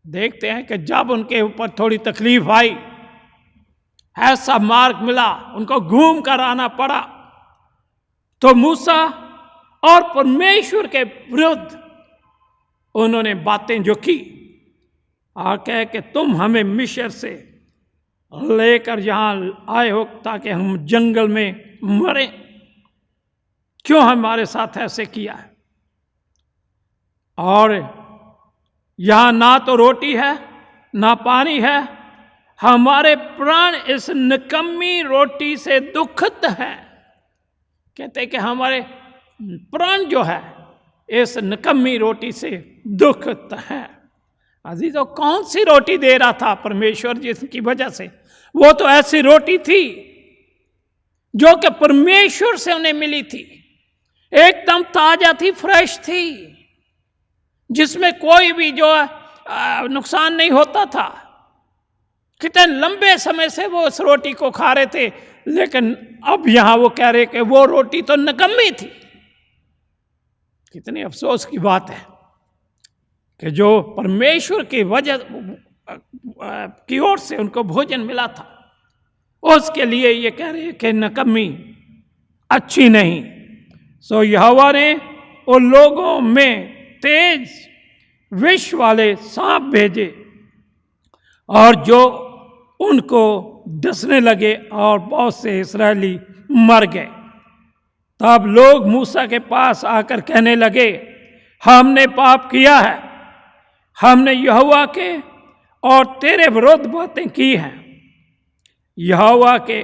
देखते हैं कि जब उनके ऊपर थोड़ी तकलीफ आई, ऐसा मार्ग मिला, उनको घूम कर आना पड़ा, तो मूसा और परमेश्वर के विरुद्ध उन्होंने बातें जो की, और कह कि तुम हमें मिस्र से लेकर यहाँ आए हो ताकि हम जंगल में मरें, क्यों हमारे साथ ऐसे किया है। और यहाँ ना तो रोटी है ना पानी है, हमारे प्राण इस निकम्मी रोटी से दुखित है। कहते कि हमारे प्राण जो है इस निकम्मी रोटी से दुखित है। अजीजों, कौन सी रोटी दे रहा था परमेश्वर जिसकी वजह से? वो तो ऐसी रोटी थी जो कि परमेश्वर से उन्हें मिली थी, एकदम ताजा थी, फ्रेश थी, जिसमें कोई भी जो नुकसान नहीं होता था। कितने लंबे समय से वो उस रोटी को खा रहे थे, लेकिन अब यहां वो कह रहे कि वो रोटी तो निकम्मी थी। कितनी अफसोस की बात है कि जो परमेश्वर की वजह की ओर से उनको भोजन मिला था, उसके लिए ये कह रहे हैं कि निकम्मी। अच्छी नहीं। सो यहोवा ने उन लोगों में तेज विष वाले सांप भेजे और जो उनको डसने लगे और बहुत से इस्राएली मर गए। तब लोग मूसा के पास आकर कहने लगे, हमने पाप किया है, हमने यहोवा के और तेरे विरुद्ध बातें की हैं। यहोवा के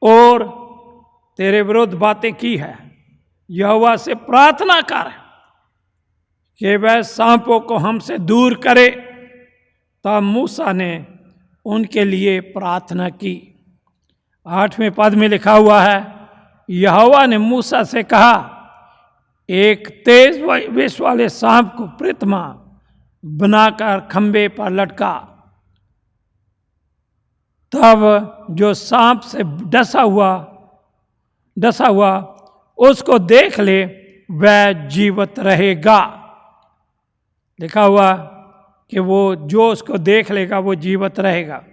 और तेरे विरुद्ध बातें की है। यहोवा से प्रार्थना कर कि वह सांपों को हमसे दूर करे। तब मूसा ने उनके लिए प्रार्थना की। 8वें पद में लिखा हुआ है, यहोवा ने मूसा से कहा, एक तेज विष वाले सांप को प्रतिमा बनाकर खंबे पर लटका। तब जो सांप से डसा हुआ उसको देख ले, वह जीवित रहेगा। लिखा हुआ कि वो जो उसको देख लेगा वो जीवित रहेगा।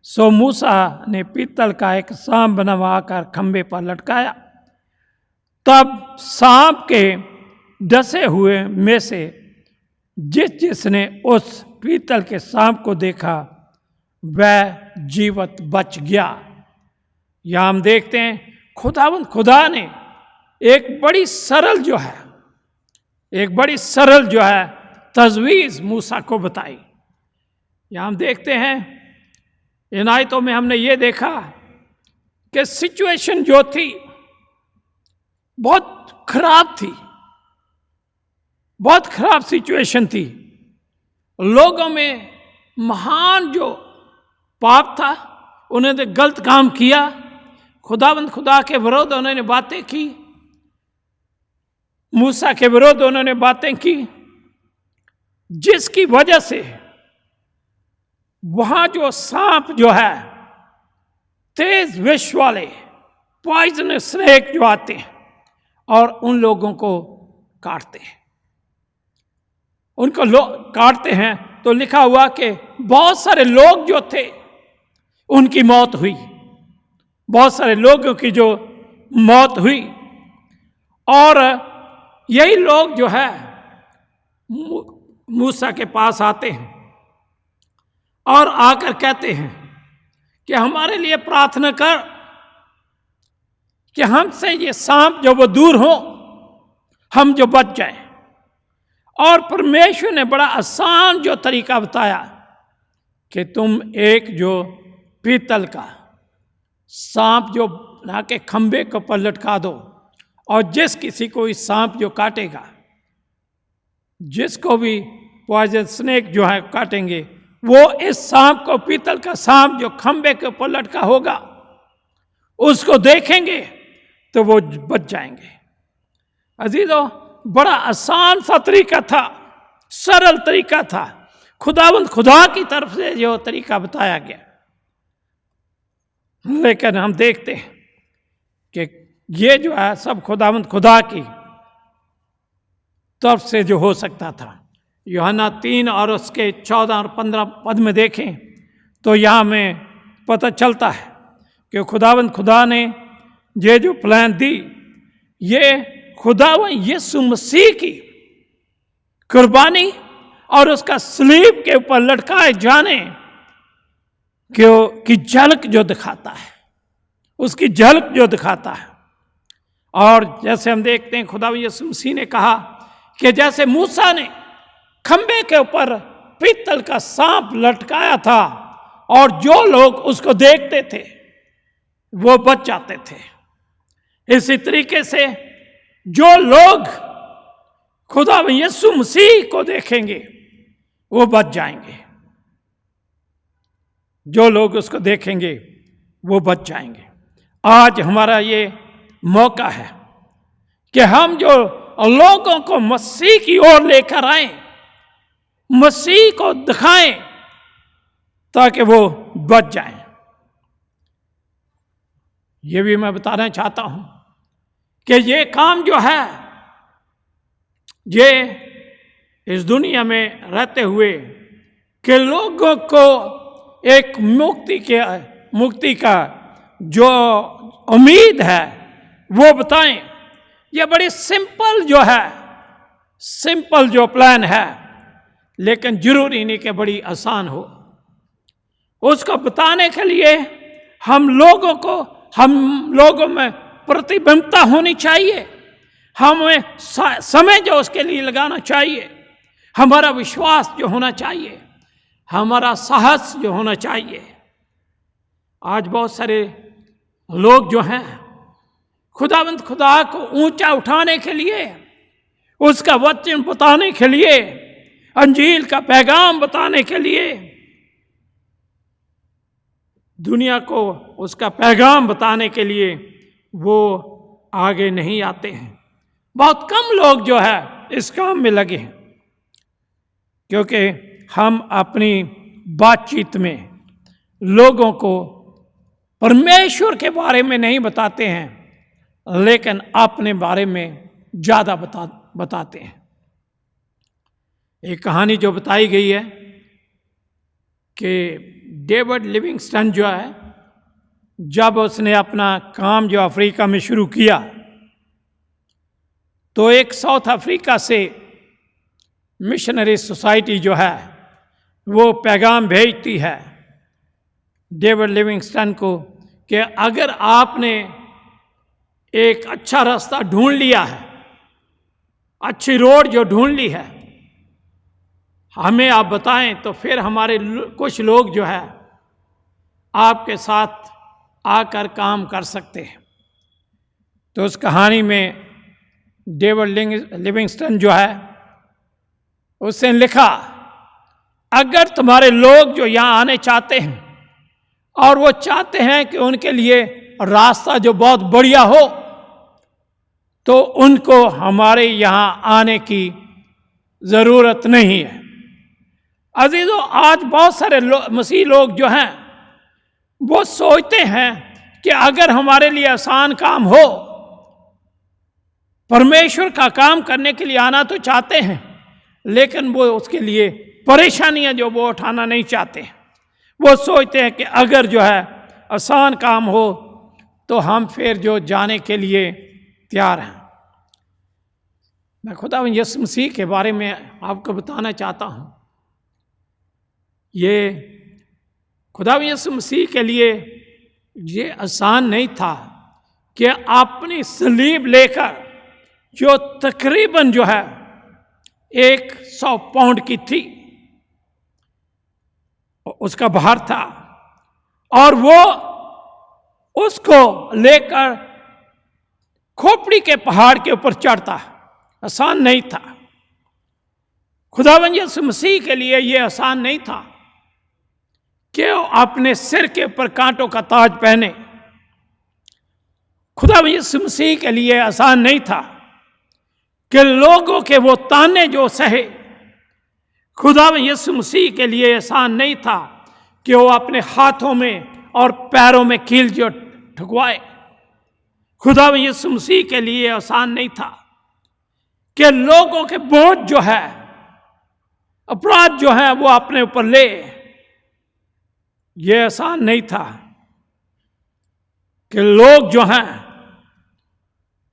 सो मूसा ने पीतल का एक सांप बनवाकर खंबे पर लटकाया। तब सांप के डसे हुए में से जिसने उस पीतल के सांप को देखा वह जीवित बच गया। यहाँ हम देखते हैं खुदा ने एक बड़ी सरल जो है तजवीज़ मूसा को बताई। यहाँ हम देखते हैं इन आयतों में हमने ये देखा कि सिचुएशन जो थी बहुत खराब सिचुएशन थी। लोगों में महान जो पाप था, उन्होंने गलत काम किया, खुदा के विरोध उन्होंने बातें की, मूसा के विरोध उन्होंने बातें की, जिसकी वजह से वहां जो सांप जो है तेज विष वाले पॉइजनस स्नेक जो आते हैं और उन लोगों को काटते हैं, काटते हैं। तो लिखा हुआ कि बहुत सारे लोग जो थे उनकी मौत हुई, बहुत सारे लोगों की जो मौत हुई। और यही लोग जो है मूसा के पास आते हैं और आकर कहते हैं कि हमारे लिए प्रार्थना कर कि हमसे ये सांप जो वो दूर हो, हम जो बच जाए। और परमेश्वर ने बड़ा आसान जो तरीका बताया कि तुम एक जो पीतल का सांप जो बना के खंबे के ऊपर लटका दो, और जिस किसी को इस सांप जो काटेगा, जिसको भी पॉइजन स्नेक जो है काटेंगे, वो इस सांप को, पीतल का सांप जो खंबे के ऊपर लटका होगा, उसको देखेंगे तो वो बच जाएंगे। अजीजों, बड़ा आसान सा तरीका था, सरल तरीका था, खुदा की तरफ से जो तरीका बताया गया। लेकिन हम देखते हैं कि ये जो है सब खुदा की तरफ से जो हो सकता था। यूहन्ना 3 और उसके 14 और 15 पद में देखें तो यहाँ में पता चलता है कि खुदा ने ये जो प्लान दी, ये खुदावन यीशु मसीह की कुर्बानी और उसका सलीब के ऊपर लटकाए जाने की झलक जो दिखाता है, उसकी झलक जो दिखाता है। और जैसे हम देखते हैं खुदावन यीशु मसीह ने कहा कि जैसे मूसा ने खंबे के ऊपर पीतल का सांप लटकाया था और जो लोग उसको देखते थे वो बच जाते थे, इसी तरीके से जो लोग खुदा यीशु मसीह को देखेंगे वो बच जाएंगे। जो लोग उसको देखेंगे वो बच जाएंगे। आज हमारा ये मौका है कि हम जो लोगों को मसीह की ओर लेकर आए, मसीह को दिखाएं ताकि वो बच जाएं। ये भी मैं बताना चाहता हूं कि ये काम जो है, ये इस दुनिया में रहते हुए कि लोगों को एक मुक्ति का जो उम्मीद है वो बताएं। ये बड़ी सिंपल जो है, सिंपल जो प्लान है, लेकिन जरूरी नहीं कि बड़ी आसान हो। उसको बताने के लिए हम लोगों में प्रतिबद्धता होनी चाहिए, हमें समय जो उसके लिए लगाना चाहिए, हमारा विश्वास जो होना चाहिए, हमारा साहस जो होना चाहिए। आज बहुत सारे लोग जो हैं खुदावंद खुदा को ऊंचा उठाने के लिए, उसका वचन बताने के लिए, अंजील का पैगाम बताने के लिए, दुनिया को उसका पैगाम बताने के लिए वो आगे नहीं आते हैं। बहुत कम लोग जो है इस काम में लगे हैं, क्योंकि हम अपनी बातचीत में लोगों को परमेश्वर के बारे में नहीं बताते हैं, लेकिन अपने बारे में ज़्यादा बताते हैं। एक कहानी जो बताई गई है कि डेविड लिविंगस्टन जो है, जब उसने अपना काम जो अफ्रीका में शुरू किया, तो एक साउथ अफ्रीका से मिशनरी सोसाइटी जो है वो पैगाम भेजती है डेविड लिविंगस्टन को कि अगर आपने एक अच्छा रास्ता ढूंढ लिया है, अच्छी रोड जो ढूंढ ली है, हमें आप बताएं, तो फिर हमारे कुछ लोग जो है आपके साथ आकर काम कर सकते हैं। तो उस कहानी में डेविड लिविंगस्टन जो है उसने लिखा, अगर तुम्हारे लोग जो यहाँ आने चाहते हैं और वो चाहते हैं कि उनके लिए रास्ता जो बहुत बढ़िया हो, तो उनको हमारे यहाँ आने की ज़रूरत नहीं है। अजीज़ों, आज बहुत सारे मसीह लोग जो हैं वो सोचते हैं कि अगर हमारे लिए आसान काम हो, परमेश्वर का काम करने के लिए आना तो चाहते हैं, लेकिन वो उसके लिए परेशानियां जो वो उठाना नहीं चाहते। वो सोचते हैं कि अगर जो है आसान काम हो तो हम फिर जो जाने के लिए तैयार हैं। मैं खुदावंद यीशु मसीह के बारे में आपको बताना चाहता हूँ। ये खुदावंद यीशु मसीह के लिए ये आसान नहीं था कि अपनी सलीब लेकर, जो तकरीबन जो है 100 पाउंड की थी, उसका भार था, और वो उसको लेकर खोपड़ी के पहाड़ के ऊपर चढ़ता। आसान नहीं था। खुदावंद यीशु मसीह के लिए ये आसान नहीं था कि वो अपने सिर के ऊपर कांटों का ताज पहने। खुदावंद यीशु मसीह के लिए आसान नहीं था कि लोगों के वो ताने जो सहे। खुदावंद यीशु मसीह के लिए आसान नहीं था कि वो अपने हाथों में और पैरों में कील जो ठुकवाए। खुदावंद यीशु मसीह के लिए आसान नहीं था कि लोगों के बोझ जो है, अपराध जो है, वो अपने ऊपर ले। ये आसान नहीं था कि लोग जो हैं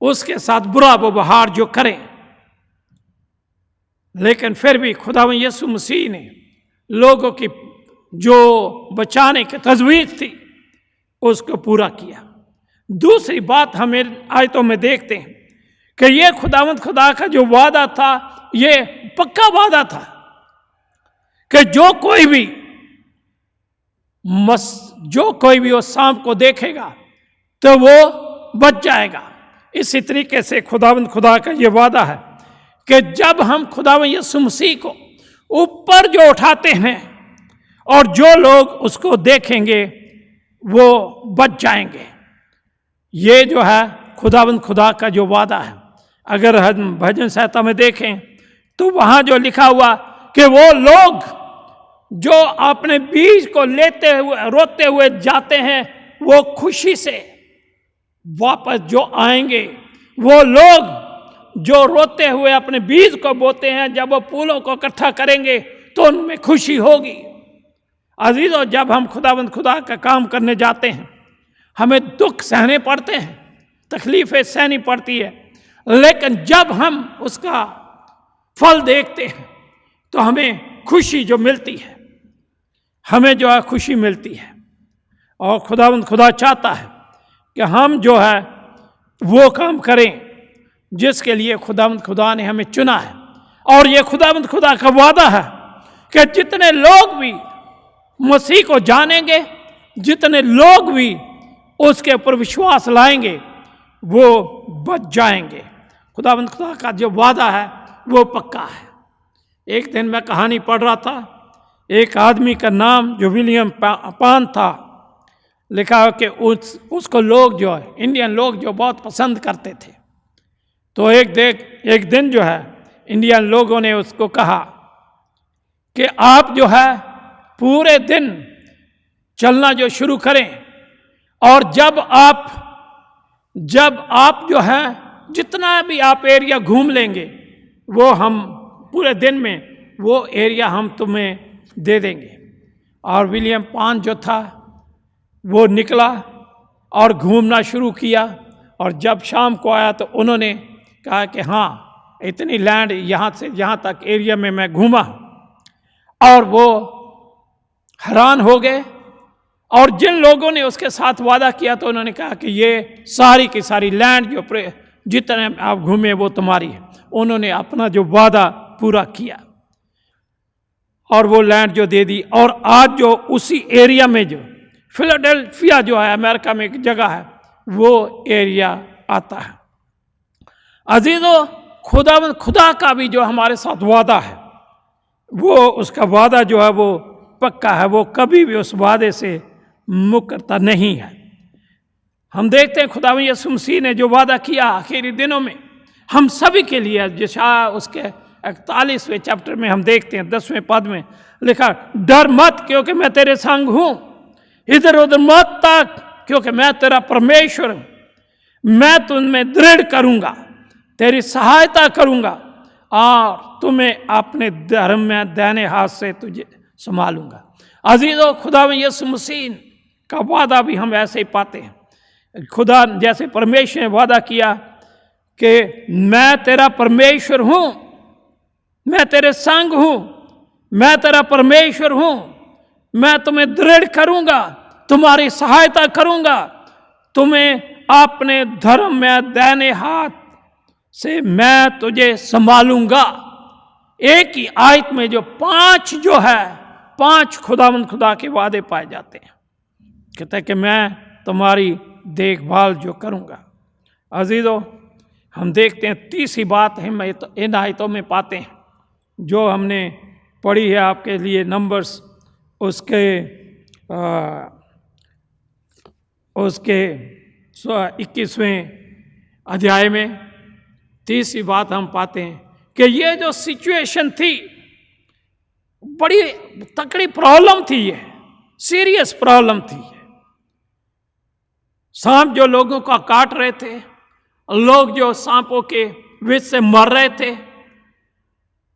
उसके साथ बुरा व्यवहार जो करें। लेकिन फिर भी खुदावंद यीशु मसीह ने लोगों की जो बचाने की तजवीज़ थी उसको पूरा किया। दूसरी बात हमें आयतों में देखते हैं कि ये खुदावंद खुदा का जो वादा था, ये पक्का वादा था कि जो कोई भी उस सांप को देखेगा तो वो बच जाएगा। इसी तरीके से खुदावंद खुदा का ये वादा है कि जब हम खुदावंद यीशु मसीह को ऊपर जो उठाते हैं और जो लोग उसको देखेंगे वो बच जाएंगे। ये जो है खुदावंद खुदा का जो वादा है। अगर हम भजन संहिता में देखें तो वहाँ जो लिखा हुआ कि वो लोग जो अपने बीज को लेते हुए रोते हुए जाते हैं, वो खुशी से वापस जो आएंगे। वो लोग जो रोते हुए अपने बीज को बोते हैं, जब वो फूलों को इकट्ठा करेंगे तो उनमें खुशी होगी। अजीजों, जब हम खुदावंद खुदा का काम करने जाते हैं, हमें दुख सहने पड़ते हैं, तकलीफ़ें सहनी पड़ती है, लेकिन जब हम उसका फल देखते हैं तो हमें खुशी जो मिलती है, हमें जो है खुशी मिलती है। और खुदा चाहता है कि हम जो है वो काम करें जिसके लिए खुदा ने हमें चुना है। और ये खुदा का वादा है कि जितने लोग भी मसीह को जानेंगे, जितने लोग भी उसके ऊपर विश्वास लाएंगे, वो बच जाएंगे। खुदा का जो वादा है वो पक्का है। एक दिन मैं कहानी पढ़ रहा था, एक आदमी का नाम जो विलियम पान था, लिखा कि उसको लोग जो है, इंडियन लोग जो बहुत पसंद करते थे। तो एक दिन जो है इंडियन लोगों ने उसको कहा कि आप जो है पूरे दिन चलना जो शुरू करें, और जब आप जो है जितना भी आप एरिया घूम लेंगे, वो हम पूरे दिन में वो एरिया हम तुम्हें दे देंगे। और विलियम पान जो था वो निकला और घूमना शुरू किया, और जब शाम को आया तो उन्होंने कहा कि हाँ, इतनी लैंड यहाँ से यहाँ तक एरिया में मैं घूमा। और वो हैरान हो गए, और जिन लोगों ने उसके साथ वादा किया तो उन्होंने कहा कि ये सारी की सारी लैंड जो जितने आप घूमे वो तुम्हारी है। उन्होंने अपना जो वादा पूरा किया और वो लैंड जो दे दी। और आज जो उसी एरिया में जो फिलाडेल्फिया जो है अमेरिका में एक जगह है, वो एरिया आता है। अजीजों, खुदा का भी जो हमारे साथ वादा है, वो उसका वादा जो है वो पक्का है, वो कभी भी उस वादे से मुकरता नहीं है। हम देखते हैं खुदा यीशु मसीह ने जो वादा किया आखिरी दिनों में हम सभी के लिए, यशायाह उसके 41वें चैप्टर में हम देखते हैं 10वें पद में लिखा, डर मत क्योंकि मैं तेरे संग हूँ, इधर उधर मत ताक क्योंकि मैं तेरा परमेश्वर हूँ, मैं तुम्हें दृढ़ करूँगा, तेरी सहायता करूँगा और तुम्हें अपने धर्म में दाहिने हाथ से तुझे संभालूंगा। अजीजों, खुदा में यीशु मसीह का वादा भी हम ऐसे ही पाते हैं। खुदा जैसे परमेश्वर ने वादा किया कि मैं तेरा परमेश्वर हूँ, मैं तेरे संग हूँ, मैं तेरा परमेश्वर हूँ, मैं तुम्हें दृढ़ करूँगा, तुम्हारी सहायता करूँगा, तुम्हें अपने धर्म में दाहिने हाथ से मैं तुझे संभालूंगा। एक ही आयत में जो पांच खुदा के वादे पाए जाते हैं। कहते हैं कि मैं तुम्हारी देखभाल जो करूँगा। अजीजों, हम देखते हैं तीसरी बात हम इन आयतों में पाते हैं जो हमने पढ़ी है आपके लिए, नंबर्स उसके 21वें अध्याय में तीसरी बात हम पाते हैं कि ये जो सिचुएशन थी, बड़ी तकड़ी प्रॉब्लम थी, ये सीरियस प्रॉब्लम थी। सांप जो लोगों को काट रहे थे, लोग जो सांपों के विष से मर रहे थे,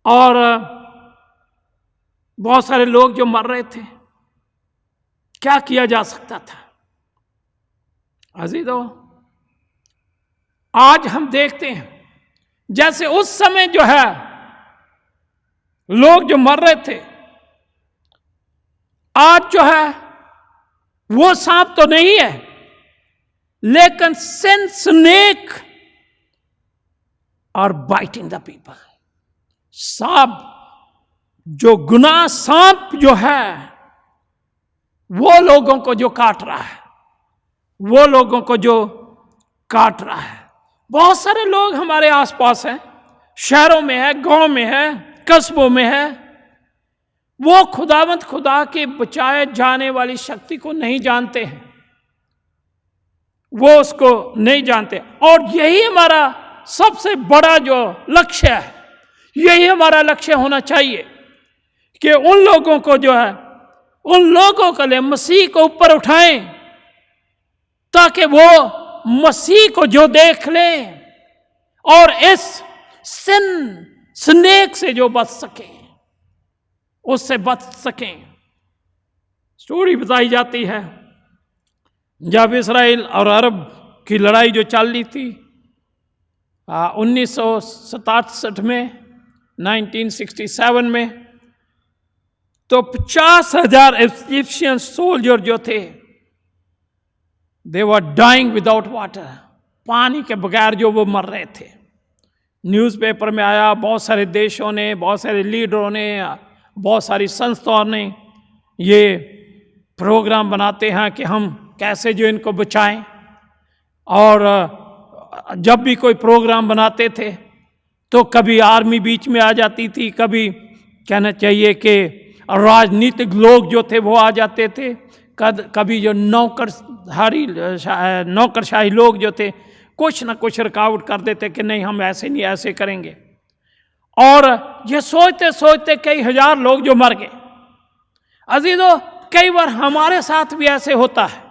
और बहुत सारे लोग जो मर रहे थे। क्या किया जा सकता था? अजीजों, आज हम देखते हैं जैसे उस समय जो है लोग जो मर रहे थे, आज जो है वो सांप तो नहीं है, लेकिन sin snake are biting the people। सांप जो गुनाह सांप जो है वो लोगों को जो काट रहा है, वो लोगों को जो काट रहा है। बहुत सारे लोग हमारे आसपास हैं, शहरों में है, गांव में है, कस्बों में है, वो खुदा के बचाए जाने वाली शक्ति को नहीं जानते हैं, वो उसको नहीं जानते। और यही हमारा सबसे बड़ा जो लक्ष्य है, यही हमारा लक्ष्य होना चाहिए कि उन लोगों को जो है, उन लोगों के लिए मसीह को ऊपर उठाएं, ताकि वो मसीह को जो देख लें और इस स्नेक से जो बच सकें, उससे बच सकें। स्टोरी बताई जाती है जब इस्राएल और अरब की लड़ाई जो चल रही थी 1967 में, 1967 में, तो 50,000 इजिप्शियन सोल्जर जो थे, दे वर डाइंग विदाउट वाटर, पानी के बगैर जो वो मर रहे थे। न्यूज़पेपर में आया, बहुत सारे देशों ने, बहुत सारे लीडरों ने, बहुत सारी संस्थाओं ने ये प्रोग्राम बनाते हैं कि हम कैसे जो इनको बचाएं। और जब भी कोई प्रोग्राम बनाते थे तो कभी आर्मी बीच में आ जाती थी, कभी कहना चाहिए कि राजनीतिक लोग जो थे वो आ जाते थे, कभी जो नौकरशाही लोग जो थे कुछ ना कुछ रुकावट कर देते कि नहीं हम ऐसे नहीं, ऐसे करेंगे। और ये सोचते सोचते कई हजार लोग जो मर गए। अजीजों, कई बार हमारे साथ भी ऐसे होता है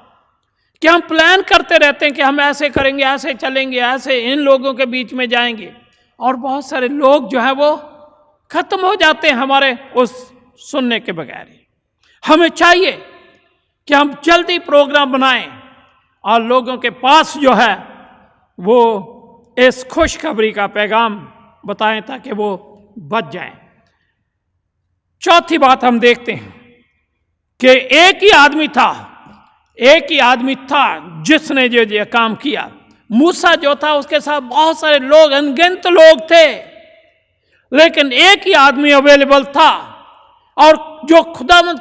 कि हम प्लान करते रहते हैं कि हम ऐसे करेंगे, ऐसे चलेंगे, ऐसे इन लोगों के बीच में जाएंगे, और बहुत सारे लोग जो है वो खत्म हो जाते हैं हमारे उस सुनने के बगैर ही। हमें चाहिए कि हम जल्दी प्रोग्राम बनाएं और लोगों के पास जो है वो इस खुशखबरी का पैगाम बताएं ताकि वो बच जाएं। चौथी बात हम देखते हैं कि एक ही आदमी था जिसने जो ये काम किया। मूसा जो था उसके साथ बहुत सारे लोग, अनगिनत लोग थे, लेकिन एक ही आदमी अवेलेबल था, और जो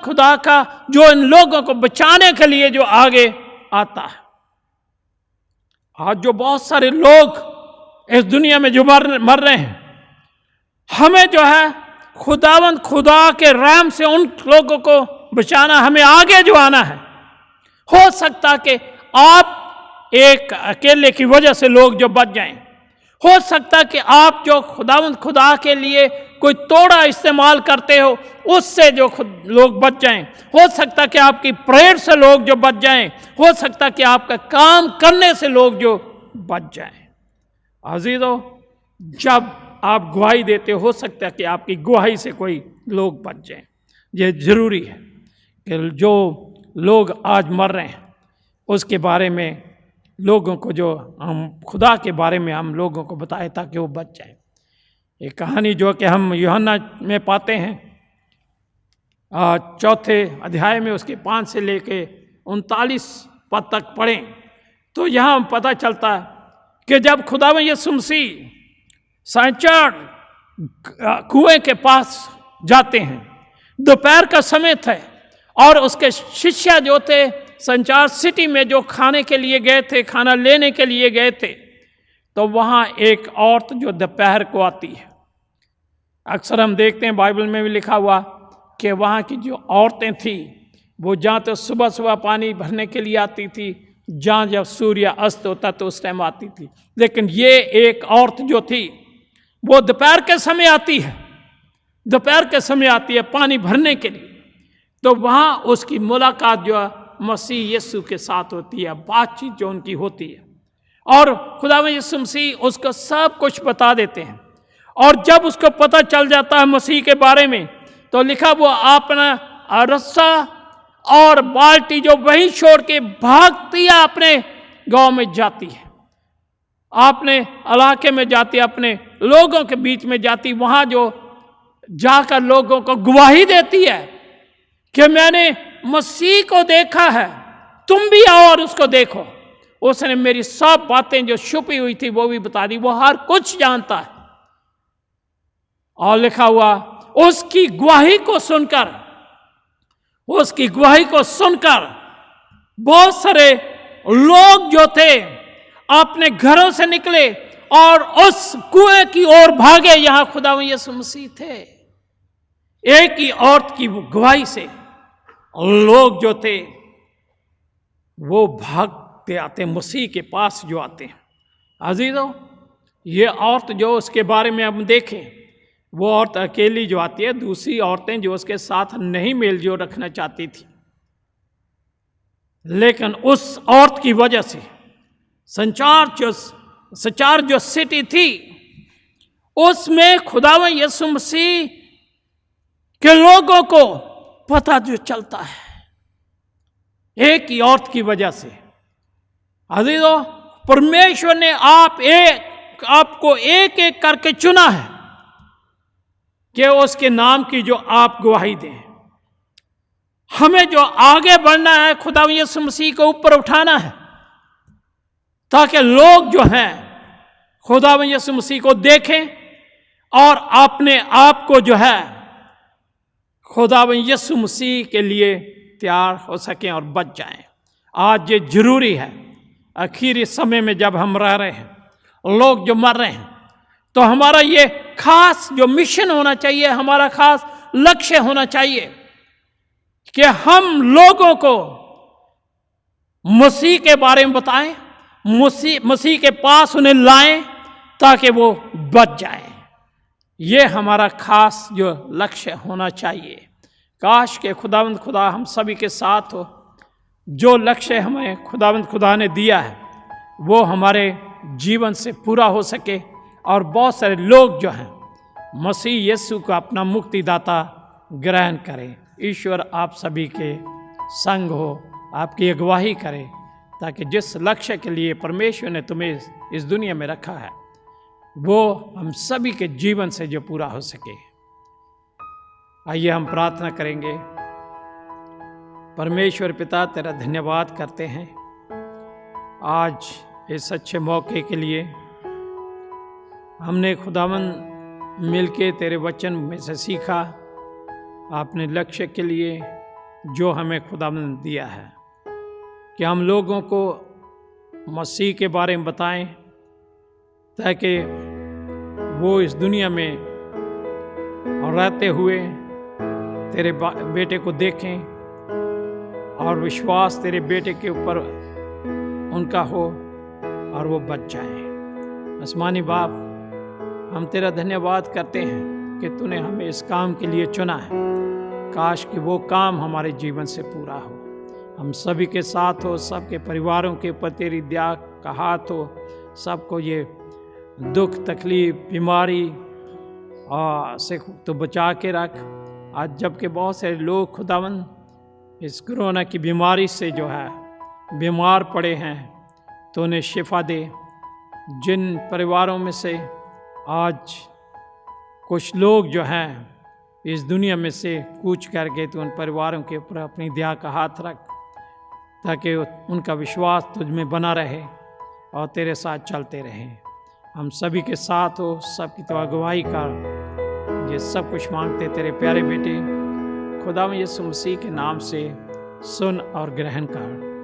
खुदा का जो इन लोगों को बचाने के लिए जो आगे आता है। आज जो बहुत सारे लोग इस दुनिया में जो मर रहे हैं, हमें जो है खुदा के रहम से उन लोगों को बचाना, हमें आगे जो आना है। हो सकता कि आप एक अकेले की वजह से लोग जो बच जाएं, हो सकता कि आप जो खुदा के लिए कोई तोड़ा इस्तेमाल करते हो उससे जो लोग बच जाएं, हो सकता कि आपकी प्रेयर से लोग जो बच जाएं, हो सकता कि आपका काम करने से लोग जो बच जाएं। अजीजों, जब आप गवाही देते हो सकता है कि आपकी गवाही से कोई लोग बच जाएं। ये ज़रूरी है कि जो लोग आज मर रहे हैं उसके बारे में लोगों को, जो हम खुदा के बारे में हम लोगों को बताएं ताकि वो बच जाएं। एक कहानी जो कि हम यूहन्ना में पाते हैं 4 अध्याय में, उसके 5 से लेके 39 पद तक पढ़ें तो यहाँ पता चलता है कि जब खुदावंद यीशु मसीह सांचार कुएं के पास जाते हैं, दोपहर का समय था, और उसके शिष्य जो थे संचार सिटी में जो खाने के लिए गए थे, खाना लेने के लिए गए थे, तो वहाँ एक औरत जो दोपहर को आती है। अक्सर हम देखते हैं बाइबल में भी लिखा हुआ कि वहाँ की जो औरतें थी वो जहाँ तो सुबह सुबह पानी भरने के लिए आती थी, जहाँ जब सूर्य अस्त होता तो उस टाइम आती थी। लेकिन ये एक औरत जो थी वो दोपहर के समय आती है, दोपहर के समय आती है पानी भरने के लिए। तो वहाँ उसकी मुलाकात जो है मसीह यीशु के साथ होती है, बातचीत जो उनकी होती है, और खुदावंद यीशु मसीह उसको सब कुछ बता देते हैं। और जब उसको पता चल जाता है मसीह के बारे में, तो लिखा वो अपना रस्सा और बाल्टी जो वहीं छोड़ के भागती है, अपने गांव में जाती है, अपने इलाके में जाती है, अपने लोगों के बीच में जाती, वहाँ जो जाकर लोगों को गवाही देती है कि मैंने मसीह को देखा है, तुम भी आओ और उसको देखो। उसने मेरी सब बातें जो छुपी हुई थी वो भी बता दी, वो हर कुछ जानता है। और लिखा हुआ उसकी गवाही को सुनकर बहुत सारे लोग जो थे अपने घरों से निकले और उस कुएं की ओर भागे। यहाँ खुदावंद यीशु मसीह थे। एक ही औरत की गवाही से लोग जो थे वो भागते आते मसीह के पास जो आते हैं। अजीजों, ये औरत जो उसके बारे में हम देखें, वो औरत अकेली जो आती है, दूसरी औरतें जो उसके साथ नहीं मेलजोल रखना चाहती थी, लेकिन उस औरत की वजह से संचार जो सिटी थी उसमें खुदावंद यीशु मसीह के लोगों को पता जो चलता है, एक ही औरत की वजह से। अजीजों, परमेश्वर ने आपको एक एक करके चुना है कि उसके नाम की जो आप गवाही दें। हमें जो आगे बढ़ना है, खुदा यीशु मसीह को ऊपर उठाना है, ताकि लोग जो हैं खुदा यीशु मसीह को देखें और अपने आप को जो है खुदा यीशु मसीह के लिए तैयार हो सकें और बच जाएं। आज ये जरूरी है, आखिरी समय में जब हम रह रहे हैं, लोग जो मर रहे हैं, तो हमारा ये खास जो मिशन होना चाहिए, हमारा खास लक्ष्य होना चाहिए कि हम लोगों को मसीह के बारे में बताएं, मसीह के पास उन्हें लाएं ताकि वो बच जाएं। ये हमारा खास जो लक्ष्य होना चाहिए। काश के खुदावंद खुदा हम सभी के साथ हो। जो लक्ष्य हमें खुदावंद खुदा ने दिया है वो हमारे जीवन से पूरा हो सके और बहुत सारे लोग जो हैं मसीह यीशु को अपना मुक्तिदाता ग्रहण करें। ईश्वर आप सभी के संग हो, आपकी अगुवाई करे, ताकि जिस लक्ष्य के लिए परमेश्वर ने तुम्हें इस दुनिया में रखा है वो हम सभी के जीवन से जो पूरा हो सके। आइए हम प्रार्थना करेंगे। परमेश्वर पिता, तेरा धन्यवाद करते हैं आज इस अच्छे मौके के लिए। हमने खुदावंद मिलके तेरे वचन में से सीखा, आपने लक्ष्य के लिए जो हमें खुदावंद दिया है कि हम लोगों को मसीह के बारे में बताएं, ताकि वो इस दुनिया में रहते हुए तेरे बेटे को देखें और विश्वास तेरे बेटे के ऊपर उनका हो और वो बच जाए। आसमानी बाप, हम तेरा धन्यवाद करते हैं कि तूने हमें इस काम के लिए चुना है। काश कि वो काम हमारे जीवन से पूरा हो, हम सभी के साथ हो, सबके परिवारों के ऊपर तेरी दया का हाथ हो, सबको ये दुख तकलीफ बीमारी से तो बचा के रख। आज जबकि बहुत सारे लोग खुदावंद इस कोरोना की बीमारी से जो है बीमार पड़े हैं, तो उन्हें शिफा दे। जिन परिवारों में से आज कुछ लोग जो हैं इस दुनिया में से कूच कर गए, तो उन परिवारों के ऊपर अपनी दया का हाथ रख, ताकि उनका विश्वास तुझ में बना रहे और तेरे साथ चलते रहें। हम सभी के साथ हो, सबकी तो अगुवाई कर। ये सब कुछ मांगते तेरे प्यारे बेटे खुदा यीशु मसीह के नाम से सुन और ग्रहण कर।